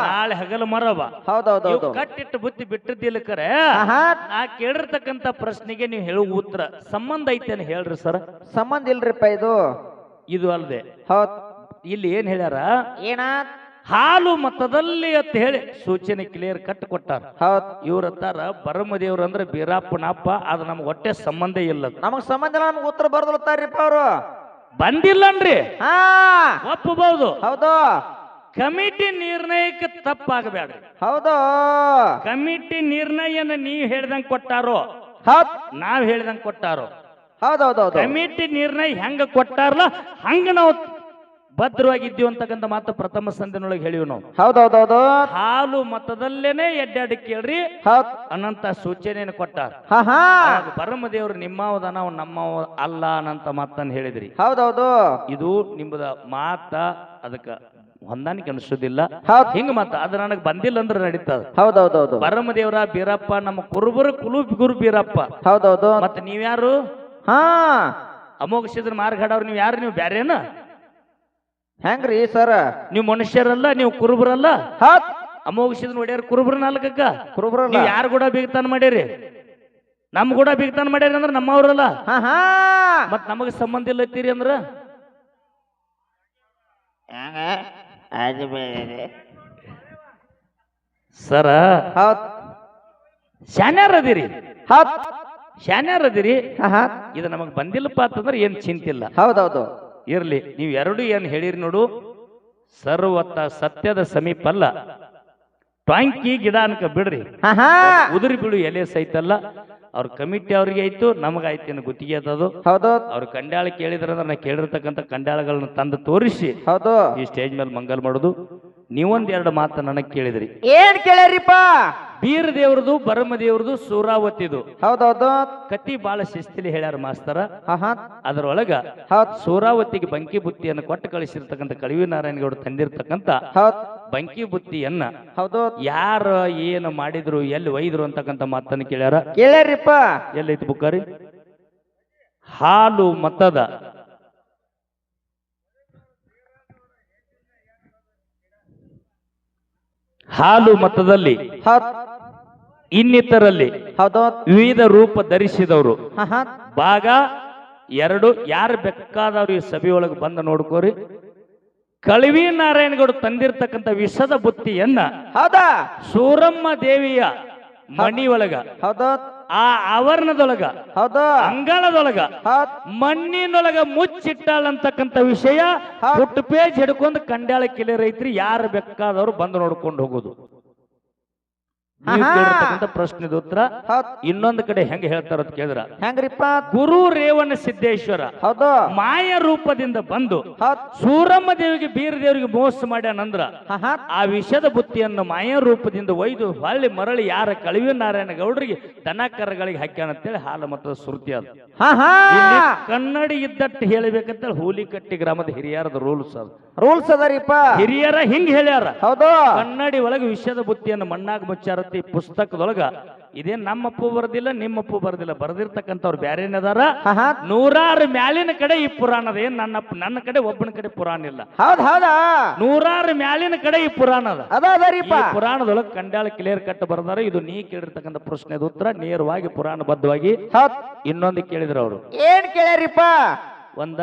Speaker 1: ನಾಳೆ ಹಗಲು ಮರವ.
Speaker 2: ಹೌದೌದು.
Speaker 1: ಕಟ್ಟಿಟ್ಟು ಬುತ್ತಿ ಬಿಟ್ಟಿದ್ದಿಲ್ಲ ಕರೆ. ನಾ ಕೇಳಿರ್ತಕ್ಕಂತ ಪ್ರಶ್ನೆಗೆ ನೀವು ಹೇಳುವ ಉತ್ತರ ಸಂಬಂಧ ಐತೇನು ಹೇಳ್ರಿ ಸರ್?
Speaker 2: ಸಂಬಂಧ ಇಲ್ರಿಪ್ಪ ಇದು.
Speaker 1: ಇದು ಅಲ್ದೆ
Speaker 2: ಹೌದ್.
Speaker 1: ಇಲ್ಲಿ ಏನ್ ಹೇಳ್ಯಾರ?
Speaker 2: ಏನ?
Speaker 1: ಹಾಲು ಮತದಲ್ಲಿ ಅಂತ ಹೇಳಿ ಸೂಚನೆ ಕ್ಲಿಯರ್ ಕಟ್ ಕೊಟ್ಟಾರ. ಇವ್ರತ್ತಾರ ಬರಮದೇವ್ರ ಅಂದ್ರೆ ಬೀರಪ್ಪನಪ್ಪ, ಅದು ನಮ್ಗೆ ಹೊಟ್ಟೆ ಸಂಬಂಧ ಇಲ್ಲ.
Speaker 2: ನಮಗ್ ಸಂಬಂಧ ಇಲ್ಲ, ನಮ್ಗೆ ಉತ್ತರ ಬರ್ದಲ್ತಾರ್ರಿಪ್ಪ ಅವರು.
Speaker 1: ಬಂದಿಲ್ಲನ್ರಿ, ಒಪ್ಪಬಹುದು.
Speaker 2: ಹೌದು.
Speaker 1: ಕಮಿಟಿ ನಿರ್ಣಯಕ್ಕೆ ತಪ್ಪಾಗಬೇಡ್ರಿ.
Speaker 2: ಹೌದು.
Speaker 1: ಕಮಿಟಿ ನಿರ್ಣಯನ ನೀವ್ ಹೇಳ್ದಂಗ್ ಕೊಟ್ಟಾರೋ, ನಾವ್ ಹೇಳ್ದಂಗ್ ಕೊಟ್ಟಾರೋ?
Speaker 2: ಹೌದೌದು.
Speaker 1: ಕಮಿಟಿ ನಿರ್ಣಯ ಹೆಂಗ ಕೊಟ್ಟಾರಲ್ಲ ಹಂಗ ನಾವು ಭದ್ರವಾಗಿದ್ದೀವಿ ಅಂತಕ್ಕಂಥ ಮಾತು ಪ್ರಥಮ ಸಂಧಿನೊಳಗೆ ಹೇಳಿವ್ ನಾವು.
Speaker 2: ಹೌದೌದು.
Speaker 1: ಹಾಲು ಮತದಲ್ಲೇನೆ ಎಡ್ಡಾಡಿ ಕೇಳ್ರಿ ಅನ್ನಂತ ಸೂಚನೆಯನ್ನು ಕೊಟ್ಟಾರ. ಬರಮದೇವ್ರು ನಿಮ್ಮವದ ನಾವು ನಮ್ಮವ ಅಲ್ಲ ಅನ್ನಂತ ಮಾತನ್ನ ಹೇಳಿದ್ರಿ.
Speaker 2: ಹೌದೌದು. ಇದು
Speaker 1: ನಿಮ್ಮದ ಮಾತ ಅದಕ್ಕ ಹೊಂದಾಣಿಕೆ ಅನಿಸೋದಿಲ್ಲ. ಹಿಂಗ ಮತ್ತ ಅದು ನನಗೆ ಬಂದಿಲ್ಲ ಅಂದ್ರೆ ನಡೀತದ.
Speaker 2: ಹೌದೌದು.
Speaker 1: ಬರಮದೇವ್ರ ಬೀರಪ್ಪ ನಮ್ಮ ಕುರುಬರು ಗುರು ಬೀರಪ್ಪ.
Speaker 2: ಹೌದೌದು.
Speaker 1: ಮತ್ತೆ ನೀವ್ಯಾರು? ಅಮೋಘಸಿದ್ರ ಮಾರ್ಗಾಡವ್ರು ನೀವ್ ಯಾರು? ನೀವು ಬ್ಯಾರೇನ?
Speaker 2: ಹೆಂಗ್ರಿ ಸರ್?
Speaker 1: ನೀವು ಮನುಷ್ಯರಲ್ಲ, ನೀವು ಕುರುಬರಲ್ಲ. ಅಮೋಘಸಿದ್ರ ನೋಡ್ಯಾರ ಕುರುಬರ ನಾಲ್ಕಕ್ಕ. ಕುರುಬರಲ್ಲ. ನೀವು ಯಾರು ಕೂಡ ಬಿಗ್ತಾನ ಮಾಡ್ಯಾರಿ? ನಮ್ ಕೂಡ ಬಿಗ್ತಾನ ಮಾಡ್ಯಾರಿ ಅಂದ್ರ ನಮ್ಮವ್ರಲ್ಲ. ಮತ್ ನಮಗ ಸಂಬಂಧ ಇಲ್ಲತ್ತೀರಿ ಅಂದ್ರ ಸರ ಶಾನ್ಯಾರದಿರಿ, ಶಾನ್ಯಾರದಿರಿ. ಇದು ನಮಗ್ ಬಂದಿಲ್ಲಪ್ಪ ಅಂತಂದ್ರೆ ಏನ್ ಚಿಂತಿಲ್ಲ.
Speaker 2: ಹೌದೌದು.
Speaker 1: ಇರ್ಲಿ, ನೀವ್ ಎರಡು ಏನ್ ಹೇಳಿರಿ ನೋಡು, ಸರ್ವತ್ತ ಸತ್ಯದ ಸಮೀಪ ಅಲ್ಲ. ಟ್ವಾಂಕಿ ಗಿಡ ಅನ್ಕ ಬಿಡ್ರಿ,
Speaker 2: ಹಾ ಹಾ
Speaker 1: ಉದುರಿ ಬೀಳು ಎಲೆ ಸೈತಲ್ಲ. ಅವ್ರ ಕಮಿಟಿ ಅವ್ರಿಗೆ ಆಯ್ತು, ನಮಗಾಯ್ತು ಗುತ್ತಿಗೆ ಅದು.
Speaker 2: ಹೌದು
Speaker 1: ಅವ್ರ ಕಂಡ್ಯಾಳ ಕೇಳಿದ್ರಂದ್ರೆ ನಾ ಕೇಳಿರ್ತಕ್ಕಂಥ ಕಂಡ್ಯಾಳಗಳನ್ನ ತಂದು ತೋರಿಸಿ
Speaker 2: ಹೌದು.
Speaker 1: ಈ ಸ್ಟೇಜ್ ಮೇಲೆ ಮಂಗಲ್ ಮಾಡೋದು. ನೀವೊಂದ್ ಎರಡು ಮಾತು ನನಗ್ ಕೇಳಿದ್ರಿ.
Speaker 2: ಏನ್ ಕೇಳ್ಯಾರಿಪ್ಪ?
Speaker 1: ಬೀರ ದೇವ್ರದು, ಬರಮ ದೇವ್ರದು, ಸೂರಾವತಿದು
Speaker 2: ಹೌದೌದು.
Speaker 1: ಕತಿ ಬಾಳ ಶಿಸ್ತಿಲಿ ಹೇಳ್ಯಾರ ಮಾಸ್ತರ.
Speaker 2: ಹಾ ಹಾ
Speaker 1: ಅದರೊಳಗ
Speaker 2: ಹೌದ್
Speaker 1: ಸೂರಾವತಿಗೆ ಬಂಕಿ ಬುತ್ತಿಯನ್ನು ಕೊಟ್ಟು ಕಳಿಸಿರ್ತಕ್ಕಂಥ ಕಳವಿ ನಾರಾಯಣಗೌಡ ತಂದಿರ್ತಕ್ಕಂಥ
Speaker 2: ಹೌದ್
Speaker 1: ಬಂಕಿ ಬುತ್ತಿಯನ್ನ
Speaker 2: ಹೌದು.
Speaker 1: ಯಾರ ಏನು ಮಾಡಿದ್ರು, ಎಲ್ಲಿ ಒಯ್ದ್ರು ಅಂತಕ್ಕಂಥ ಮಾತನ್ನು ಕೇಳ್ಯಾರ.
Speaker 2: ಕೇಳ್ಯಾರಿಪ್ಪ?
Speaker 1: ಎಲ್ಲೈತಿ ಬುಕ್ಕಾರಿ? ಹಾಲು ಮತದ ಹಾಲು ಮತದಲ್ಲಿ
Speaker 2: ಹೌದ್
Speaker 1: ಇನ್ನಿತರಲ್ಲಿ
Speaker 2: ಹೌದು.
Speaker 1: ವಿವಿಧ ರೂಪ ಧರಿಸಿದವರು
Speaker 2: ಹಾ ಹಾ
Speaker 1: ಭಾಗ 2. ಯಾರು ಬೇಕಾದವ್ರು ಈ ಸಭೆಯೊಳಗೆ ಬಂದು ನೋಡ್ಕೋರಿ. ಕಳವಿ ನಾರಾಯಣಗೌಡ ತಂದಿರ್ತಕ್ಕಂಥ ವಿಷದ ಬುತ್ತಿಯನ್ನ
Speaker 2: ಹೌದಾ?
Speaker 1: ಸೂರಮ್ಮ ದೇವಿಯ ಮಣಿ ಒಳಗ,
Speaker 2: ಹೌದು
Speaker 1: ಆ ಆವರಣದೊಳಗ,
Speaker 2: ಹೌದು
Speaker 1: ಅಂಗಳದೊಳಗ,
Speaker 2: ಹೌದ್
Speaker 1: ಮಣ್ಣಿನೊಳಗ ಮುಚ್ಚಿಟ್ಟಾಳಂತಕ್ಕಂಥ ವಿಷಯ ಪುಟ್ಟು ಪೇಜ್ ಹಿಡ್ಕೊಂಡು ಕಂಡ್ಯಾಳ ಕಿಲೆ ರೈತ್ರಿ ಯಾರು ಬೇಕಾದವ್ರು ಬಂದು ನೋಡ್ಕೊಂಡು ಹೋಗೋದು. ನೀವು ಕೇಳಿರ್ತಕ್ಕಂಥ ಪ್ರಶ್ನೆದ ಉತ್ತರ
Speaker 2: ಹೌದ್.
Speaker 1: ಇನ್ನೊಂದು ಕಡೆ ಹೆಂಗ ಹೇಳ್ತಾರ ಅಂತ ಕೇಳಿದ್ರ,
Speaker 2: ಹೆಂಗ್ರಿಪ್ಪ?
Speaker 1: ಗುರು ರೇವಣ ಸಿದ್ದೇಶ್ವರ
Speaker 2: ಹೌದು
Speaker 1: ಮಾಯ ರೂಪದಿಂದ ಬಂದು
Speaker 2: ಹೌದ್.
Speaker 1: ಸೂರಮ್ಮ ದೇವಿಗೆ ಬೀರ ದೇವರಿಗೆ ಮೋಸ ಮಾಡ್ಯಾನಂದ್ರ
Speaker 2: ಹಾ ಹಾ
Speaker 1: ಆ ವಿಷದ ಬುತ್ತಿಯನ್ನು ಮಾಯ ರೂಪದಿಂದ ಒಯ್ದು ಹೊಳ್ಳಿ ಮರಳಿ ಯಾರ ಕಳವಿ ನಾರಾಯಣ ಗೌಡರಿಗೆ ದನ ಕರಗಳಿಗೆ ಹಾಕ್ಯಾನಂತೇಳಿ ಹಾಲು ಮತದ ಸುರ್ತಿ ಅದು.
Speaker 2: ಹಾ ಹಾ
Speaker 1: ಇಲ್ಲಿ ಕನ್ನಡಿ ಇದ್ದಟ್ಟು ಹೇಳಬೇಕಂತೇಳಿ ಹೂಲಿಕಟ್ಟಿ ಗ್ರಾಮದ ಹಿರಿಯರದ ರೂಲ್ಸ್ ಅದು.
Speaker 2: ರೂಲ್ಸ್ ಅದರಿಪ್ಪ.
Speaker 1: ಹಿರಿಯರ ಹಿಂಗ್ ಹೇಳ್ಯಾರ.
Speaker 2: ಹೌದು
Speaker 1: ಕನ್ನಡಿ ಒಳಗೆ ವಿಷದ ಬುತ್ತಿಯನ್ನು ಮಣ್ಣಾಗ ಮುಚ್ಚಾರತಿ ಪುಸ್ತಕದೊಳಗ. ಇದೇನ್ ನಮ್ಮಪ್ಪು ಬರ್ದಿಲ್ಲ, ನಿಮ್ಮಪ್ಪು ಬರ್ದಿಲ್ಲ, ಬರ್ದಿರ್ತಕ್ಕಂಥವ್ರು ಬ್ಯಾರೇನದಾರ.
Speaker 2: ಹಾ ಹಾ
Speaker 1: ನೂರಾರು ಮ್ಯಾಲಿನ ಕಡೆ ಈ ಪುರಾಣದ. ಏನ್ ನನ್ನ ಕಡೆ ಒಬ್ಬನ ಕಡೆ ಪುರಾಣ ಇಲ್ಲ.
Speaker 2: ಹೌದ್ ಹೌದಾ?
Speaker 1: ನೂರಾರು ಮ್ಯಾಲಿನ ಕಡೆ ಈ ಪುರಾಣ ಅದ.
Speaker 2: ಅದರಿಪ್ಪ.
Speaker 1: ಈ ಪುರಾಣದೊಳಗೆ ಕಂಡ್ಯಾಳ ಕ್ಲಿಯರ್ ಕಟ್ ಬರ್ದಾರ. ಇದು ನೀ ಕೇಳಿರ್ತಕ್ಕಂಥ ಪ್ರಶ್ನೆದ ಉತ್ತರ ನೇರವಾಗಿ ಪುರಾಣ ಬದ್ಧವಾಗಿ.
Speaker 2: ಹೌದ್.
Speaker 1: ಇನ್ನೊಂದು ಕೇಳಿದ್ರು ಅವರು.
Speaker 2: ಏನ್ ಕೇಳ್ಯಾರಿಪ್ಪ?
Speaker 1: ಒಂದ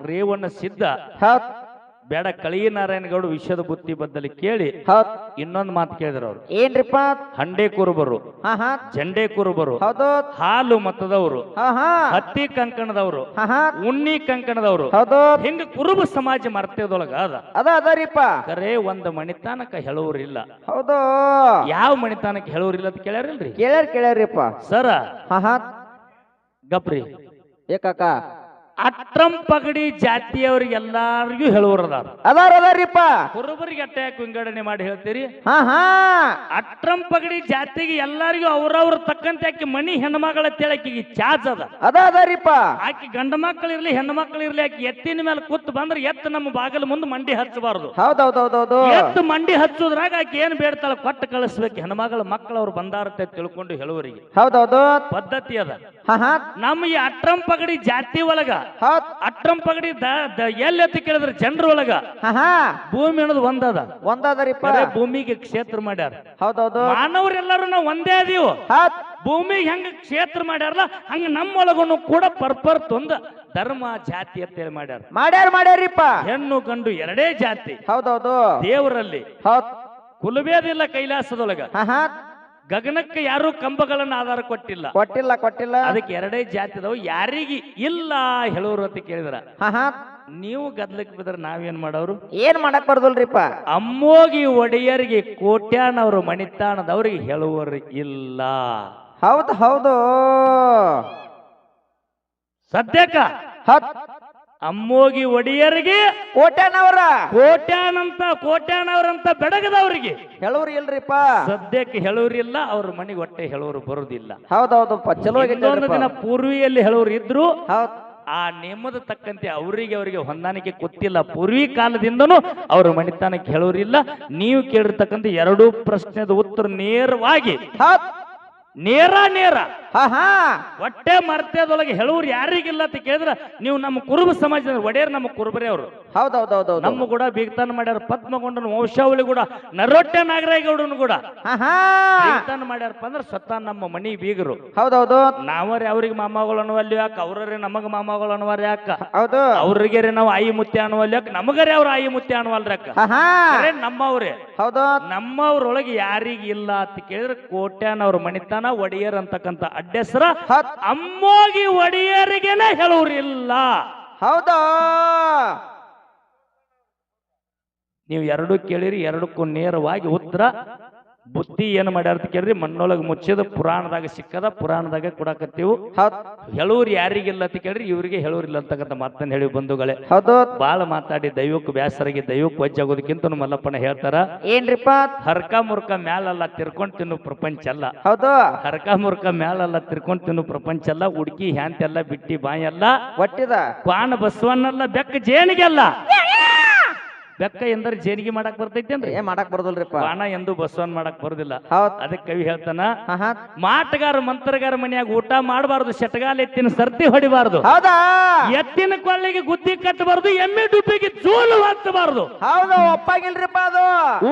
Speaker 1: ರೇವಣ್ಣ ಸಿದ್ಧ
Speaker 2: ಹೌದ್
Speaker 1: ಬೇಡ ಕಳವಿ ನಾರಾಯಣಗೌಡ ವಿಷದ ಬುತ್ತಿ ಬದ್ದಲ್ಲಿ ಕೇಳಿ
Speaker 2: ಹೌದ್.
Speaker 1: ಇನ್ನೊಂದು ಮಾತು ಕೇಳಿದ್ರು ಅವರು.
Speaker 2: ಏನ್ರಿಪ್ಪ?
Speaker 1: ಹಂಡೆ ಕುರುಬರು,
Speaker 2: ಹಾ ಹಾ
Speaker 1: ಜಂಡೆ ಕುರುಬರು,
Speaker 2: ಹೌದು
Speaker 1: ಹಾಲು ಮತದವರು,
Speaker 2: ಹಾ ಹಾ
Speaker 1: ಹತ್ತಿ ಕಂಕಣದವರು,
Speaker 2: ಹಾ ಹಾ
Speaker 1: ಉಣ್ಣಿ ಕಂಕಣದವರು,
Speaker 2: ಹೌದು.
Speaker 1: ಹಿಂಗ ಕುರುಬ ಸಮಾಜ ಮರ್ತದೊಳಗ ಅದ.
Speaker 2: ಅದರಿಪ್ಪ.
Speaker 1: ಕರೆ ಒಂದು ಮಣಿತಾನಕ್ಕ ಹೇಳುವರಿಲ್ಲ.
Speaker 2: ಹೌದು.
Speaker 1: ಯಾವ ಮಣಿತಾನಕ್ಕೆ ಹೇಳುವರಿಲ್ಲ ಅಂತ ಕೇಳ್ಯಾರಿಲ್ರಿ
Speaker 2: ಕೇಳ್ಯಾರಿಪ್ಪ
Speaker 1: ಸರ.
Speaker 2: ಹಾ ಹಾ
Speaker 1: ಗಪ್ರಿ
Speaker 2: ಏಕಾಕ
Speaker 1: ಅಟ್ರಂ ಪಗಡಿ ಜಾತಿಯವರಿಗೆ ಎಲ್ಲಾರಿಗೂ ಹೇಳುವರದಾರ.
Speaker 2: ಅದರಿಪ್ಪ.
Speaker 1: ಕುರುಬರಿಗೆ ಅಟ್ಟ ಯಾಕೆ ವಿಂಗಡಣೆ ಮಾಡಿ ಹೇಳ್ತೀರಿ?
Speaker 2: ಹಾ ಹಾ
Speaker 1: ಅಟ್ರಂ ಪಗಡಿ ಜಾತಿಗೆ ಎಲ್ಲಾರಿಗೂ ಅವ್ರವ್ರ ತಕ್ಕಂತೆ ಆಕಿ ಮನಿ ಹೆಣ್ಮಗಳ ಆಕಿಗೆ ಚಾರ್ಜ್ ಅದ.
Speaker 2: ಅದರಿಪ್ಪ.
Speaker 1: ಆಕಿ ಗಂಡ ಮಕ್ಕಳಿರ್ಲಿ ಹೆಣ್ಣು ಮಕ್ಕಳಿರ್ಲಿ ಆಕಿ ಎತ್ತಿನ ಮೇಲೆ ಕೂತ್ ಬಂದ್ರೆ ಎತ್ತು ನಮ್ಮ ಬಾಗಿಲ ಮುಂದೆ ಮಂಡಿ ಹಚ್ಚಬಾರ್ದು.
Speaker 2: ಹೌದೌದೌದೌದು.
Speaker 1: ಎತ್ತು ಮಂಡಿ ಹಚ್ಚುದ್ರಾಗ ಆಕಿ ಏನ್ ಬೇಡ್ತಾಳ ಕೊಟ್ಟು ಕಳಿಸ್ಬೇಕು. ಹೆಣ್ಮಗಳ ಮಕ್ಕಳವ್ರು ಬಂದಾರತ್ತೆ ತಿಳ್ಕೊಂಡು ಹೇಳುವರಿಗೆ
Speaker 2: ಹೌದೌದು
Speaker 1: ಪದ್ಧತಿ ಅದ.
Speaker 2: ಹಾ ಹಾ
Speaker 1: ನಮ್ಮ ಈ ಅಟ್ರಂ ಪಗಡಿ ಜಾತಿ ಒಳಗ
Speaker 2: ಹೌದ್.
Speaker 1: ಅಟ್ರಂ ಪಗಡಿ ಎಲ್ಲಿ ಅಂತ ಕೇಳಿದ್ರೆ ಜನರ ಒಳಗ
Speaker 2: ಹಾ ಹಾ
Speaker 1: ಭೂಮಿ ಅನ್ನೋದು ಒಂದದ.
Speaker 2: ಒಂದರಿಪ್ಪ.
Speaker 1: ಭೂಮಿಗೆ ಕ್ಷೇತ್ರ ಮಾಡ್ಯಾರ.
Speaker 2: ಹೌದೌದು.
Speaker 1: ಮಾನವರೆಲ್ಲರೂ ನಾವು ಒಂದೇ ಅದೀವು.
Speaker 2: ಹೌದ್.
Speaker 1: ಭೂಮಿಗೆ ಹೆಂಗ ಕ್ಷೇತ್ರ ಮಾಡ್ಯಾರಲ್ಲ ಹಂಗ ನಮ್ಮೊಳಗೂ ಕೂಡ ಪರ್ಪರ್ ತೊಂದ ಧರ್ಮ ಜಾತಿ ಅಂತೇಳಿ ಮಾಡ್ಯಾರ.
Speaker 2: ಮಾಡ್ಯಾರಿಪ್ಪ.
Speaker 1: ಹೆಣ್ಣು ಗಂಡು ಎರಡೇ ಜಾತಿ.
Speaker 2: ಹೌದೌದು.
Speaker 1: ದೇವರಲ್ಲಿ
Speaker 2: ಹೌದ್.
Speaker 1: ಕುಲಭೇದಿಲ್ಲ. ಕೈಲಾಸದೊಳಗ
Speaker 2: ಹಾ ಹಾ
Speaker 1: ಗಗನಕ್ಕೆ ಯಾರು ಕಂಬಗಳನ್ನ ಆಧಾರ ಕೊಟ್ಟಿಲ್ಲ.
Speaker 2: ಕೊಟ್ಟಿಲ್ಲ.
Speaker 1: ಅದಕ್ಕೆ ಎರಡೇ ಜಾತಿ ಅದಾವ. ಯಾರಿಗೆ ಇಲ್ಲ ಹೇಳೋರು ಅಂತ ಕೇಳಿದ್ರ
Speaker 2: ಹಾ ಹಾ
Speaker 1: ನೀವು ಗದ್ಲಕ್ಕೆ ಬಿದ್ರೆ ನಾವೇನ್ ಮಾಡೋರು?
Speaker 2: ಏನ್ ಮಾಡಕ್ ಬರ್ದಲ್ರಿಪ್ಪ?
Speaker 1: ಅಮ್ಮೋಗಿ ಒಡೆಯರಿಗೆ ಕೋಟ್ಯಾನವರು ಮಣಿತಾಣದವ್ರಿಗೆ ಹೇಳುವರು ಇಲ್ಲ.
Speaker 2: ಹೌದು ಹೌದು.
Speaker 1: ಸದ್ಯಕ್ಕ
Speaker 2: ಹೌದ್.
Speaker 1: ಅಮ್ಮೋಗಿ ಒಡೆಯರಿಗೆ ಕೋಟ್ಯಾನವರಂತ ಬೆಡಗದವ್ರಿಗೆ
Speaker 2: ಹೇಳೋರು ಇಲ್ರಿಪ್ಪ.
Speaker 1: ಸದ್ಯಕ್ಕೆ ಹೇಳೋರಿಲ್ಲ. ಅವ್ರ ಮನೆಗೆ ಹೊಟ್ಟೆ ಹೇಳೋರು ಬರುದಿಲ್ಲ.
Speaker 2: ಹೌದೌದು. ಚಲೋ
Speaker 1: ಇನ್ನೊಂದು ದಿನ ಪೂರ್ವಿಯಲ್ಲಿ ಹೇಳೋರು ಇದ್ರು.
Speaker 2: ಹೌದ್.
Speaker 1: ಆ ನೇಮದ ತಕ್ಕಂತೆ ಅವರಿಗೆ ಹೊಂದಾಣಿಕೆ ಗೊತ್ತಿಲ್ಲ. ಪೂರ್ವಿ ಕಾಲದಿಂದನೂ ಅವ್ರ ಮಣಿತಾನಕ್ಕೆ ಹೇಳೋರಿಲ್ಲ. ನೀವು ಕೇಳಿರ್ತಕ್ಕಂಥ ಎರಡೂ ಪ್ರಶ್ನೆದ ಉತ್ತರ ನೇರವಾಗಿ ನೇರ
Speaker 2: ಹಾ ಹಾ
Speaker 1: ಹೊಟ್ಟೆ ಮರ್ತದೊಳಗೆ ಹೇಳೋರು ಯಾರಿಗಿಲ್ಲ ಅಂತ ಕೇಳಿದ್ರ ನೀವು ನಮ್ಮ ಕುರುಬ ಸಮಾಜದ ಒಡೆಯರ್. ನಮ್ಮ ಕುರುಬರೇ ಅವರು.
Speaker 2: ಹೌದೌದೌದು.
Speaker 1: ನಮ್ಮ ಕೂಡ ಬೀಗ್ತಾನ ಮಾಡ್ಯಾರ. ಪದ್ಮಗೊಂಡನ ವಂಶಾವಳಿ ಕೂಡ ನರೊಟ್ಟೆ ನಾಗರಾಯಗೌಡನು ಕೂಡ ಬೀಗ್ತಾನ ಮಾಡ್ಯಾರಪ್ಪ ಅಂದ್ರೆ ಸ್ವತಃ ನಮ್ಮ ಮನಿ ಬೀಗರು.
Speaker 2: ಹೌದೌದು.
Speaker 1: ನಾವರೇ ಅವ್ರಿಗೆ ಮಾಮಗಳು ಅನ್ನುವಲ್ಲಿ ಯಾಕೆ? ಅವ್ರೇ ನಮಗ ಮಾಮಗಳು ಅನ್ನುವಾರ ಯಾಕ?
Speaker 2: ಹೌದು.
Speaker 1: ಅವ್ರಿಗೆ ನಾವು ಆಯಿ ಮುತ್ಯ ಅನ್ನುವಲ್ಲಿ ಯಾಕೆ? ನಮಗರೇ ಅವ್ರ ಆಯಿ ಮುತ್ಯ ಅನ್ನುವಲ್ರಿ ಯಾಕ? ನಮ್ಮವ್ರೆ.
Speaker 2: ಹೌದು.
Speaker 1: ನಮ್ಮವ್ರೊಳಗೆ ಯಾರಿಗಿಲ್ಲ ಅಂತ ಕೇಳಿದ್ರೆ ಕೋಟ್ಯಾನವ್ರ ಮಣಿತಾನ ಒಡೆಯರ್ ಅಂತಕ್ಕಂಥ ಅಡ್ಡೆಸರ ಅಮ್ಮೋಗಿ ಒಡೆಯರಿಗೆನೆ ಹೇಳೋರಿಲ್ಲ.
Speaker 2: ಹೌದಾ?
Speaker 1: ನೀವು ಎರಡೂ ಕೇಳಿರಿ, ಎರಡಕ್ಕೂ ನೇರವಾಗಿ ಉತ್ತರ ಬುದ್ಧಿ ಏನು ಮಾಡ್ಯಾರ ಅಂತ ಕೇಳ್ರಿ. ಮಣ್ಣೊಳಗೆ ಮುಚ್ಚಿದ ಪುರಾಣದಾಗ ಸಿಕ್ಕದ, ಪುರಾಣದಾಗ ಕೊಡಾಕತ್ತೀವು.
Speaker 2: ಹೌದ್
Speaker 1: ಹೇಳೂರ್ ಯಾರಿಗಿಲ್ಲ ಅಂತ ಕೇಳ್ರಿ, ಇವ್ರಿಗೆ ಹೇಳೂರಿಲ್ಲ ಅಂತಕ್ಕಂಥ ಮಾತನ್ನ ಹೇಳಿ ಬಂಧುಗಳೇ.
Speaker 2: ಹೌದು
Speaker 1: ಬಾಳ ಮಾತಾಡಿ ದೈವಕ್ಕೆ ಬ್ಯಾಸರಾಗಿ ದೈವಕ್ಕೆ ವಜ್ಜಾಗೋದಕ್ಕಿಂತ ಮಲ್ಲಪ್ಪನ ಹೇಳ್ತಾರ,
Speaker 2: ಏನ್ರಿಪ್ಪ
Speaker 1: ಹರ್ಕ ಮುರ್ಕ ಮ್ಯಾಲಲ್ಲ ತಿರ್ಕೊಂಡ್ ತಿನ್ನು ಪ್ರಪಂಚ ಅಲ್ಲ.
Speaker 2: ಹೌದು
Speaker 1: ಹರ್ಕ ಮುರ್ಕ ಮ್ಯಾಲಲ್ಲ ತಿರ್ಕೊಂಡ್ ತಿನ್ನು ಪ್ರಪಂಚ ಅಲ್ಲ. ಹುಡುಕಿ ಹ್ಯಾಂತೆಲ್ಲ ಬಿಟ್ಟಿ ಬಾಯಲ್ಲ,
Speaker 2: ಒಟ್ಟಿದ
Speaker 1: ಕ್ವಾಣ ಬಸವನ್ನಲ್ಲ, ಬೆಕ್ಕ ಜೇನಿಗೆಲ್ಲ. ಬೆಕ್ಕ ಎಂದ್ರೆ ಜೇನಿಗೆ ಮಾಡಕ್ ಬರ್ತೈತೇನ್ರಿ?
Speaker 2: ಏನ್ ಮಾಡಕ್ ಬರೋದಿಲ್ರಿಪ್ಪ.
Speaker 1: ಕ್ವಾಣ ಎಂದು ಬಸವನ್ ಮಾಡಕ್ ಬರೋದಿಲ್ಲ.
Speaker 2: ಹೌದ್
Speaker 1: ಅದಕ್ಕೆ ಕವಿ ಹೇಳ್ತಾನ,
Speaker 2: ಹಾ ಹಾ
Speaker 1: ಮಾಟಗಾರ ಮಂತ್ರಗಾರ ಮನ್ಯಾಗ ಊಟ ಮಾಡಬಾರ್ದು, ಶಟಗಾಲ ಎತ್ತಿನ ಸರ್ತಿ ಹೊಡಿಬಾರ್ದು,
Speaker 2: ಹೌದಾ
Speaker 1: ಎತ್ತಿನ ಕೊಳ್ಳಿಗೆ ಗುದ್ದಿ ಕಟ್ಟಬಾರ್ದು, ಎಮ್ಮೆ ಡುಬ್ಬಿಗೆ ಜೋಲು ಹಚ್ಚಬಾರ್ದು.
Speaker 2: ಹೌದು ಒಪ್ಪಾಗಿಲ್ರಿಪ್ಪ ಅದು.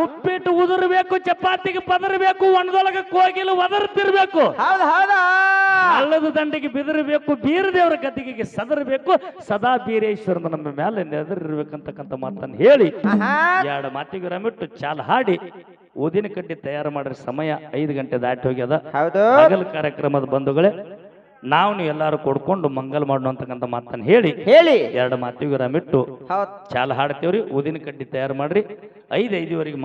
Speaker 1: ಉಪ್ಪಿಟ್ಟು ಉದುರ್ಬೇಕು, ಚಪಾತಿಗೆ ಪದರಬೇಕು, ಒಣದೊಳಗ ಕೋಗಿಲು ಒದರ್ತಿರ್ಬೇಕು,
Speaker 2: ಹೌದ್ ಹೌದಾ
Speaker 1: ಹಳ್ಳದ ದಂಡಿಗೆ ಬಿದಿರಬೇಕು, ಬೀರ ದೇವರ ಗದ್ದಿಗೆಗೆ ಸದರಬೇಕು, ಸದಾ ಬೀರೇಶ್ವರನ ನಮ್ಮ ಮೇಲೆ ನೆದರಿರ್ಬೇಕಂತಕ್ಕಂಥ ಮಾತನ್ನು ಹೇಳಿ
Speaker 2: ಆಹಾ.
Speaker 1: ಎರಡು ಮಾತಿಗೆ ರಮಿಟ್ಟು ಚಾಲ ಹಾಡಿ ಊದಿನ ಕಡ್ಡಿ ತಯಾರು ಮಾಡ್ರಿ. ಸಮಯ 5 ಗಂಟೆ ದಾಟಿ ಹೋಗ್ಯದ.
Speaker 2: ಹೌದು
Speaker 1: ಹಗಲ್ ಕಾರ್ಯಕ್ರಮದ ಬಂಧುಗಳೇ, ನೀವು ಎಲ್ಲಾರು ಕೊಡ್ಕೊಂಡು ಮಂಗಲ್ ಮಾಡೋಣ ಅಂತಕ್ಕಂಥ ಮಾತನ್ನು ಹೇಳಿ
Speaker 2: ಹೇಳಿ
Speaker 1: ಎರಡು ಮಾತಿಗೆ ರಮಿಟ್ಟು
Speaker 2: ಹೌದ್
Speaker 1: ಚಾಲ ಹಾಡ್ತೇವ್ರಿ. ಊದಿನ ಕಡ್ಡಿ ತಯಾರು ಮಾಡ್ರಿ. 5:05ವರೆಗೆ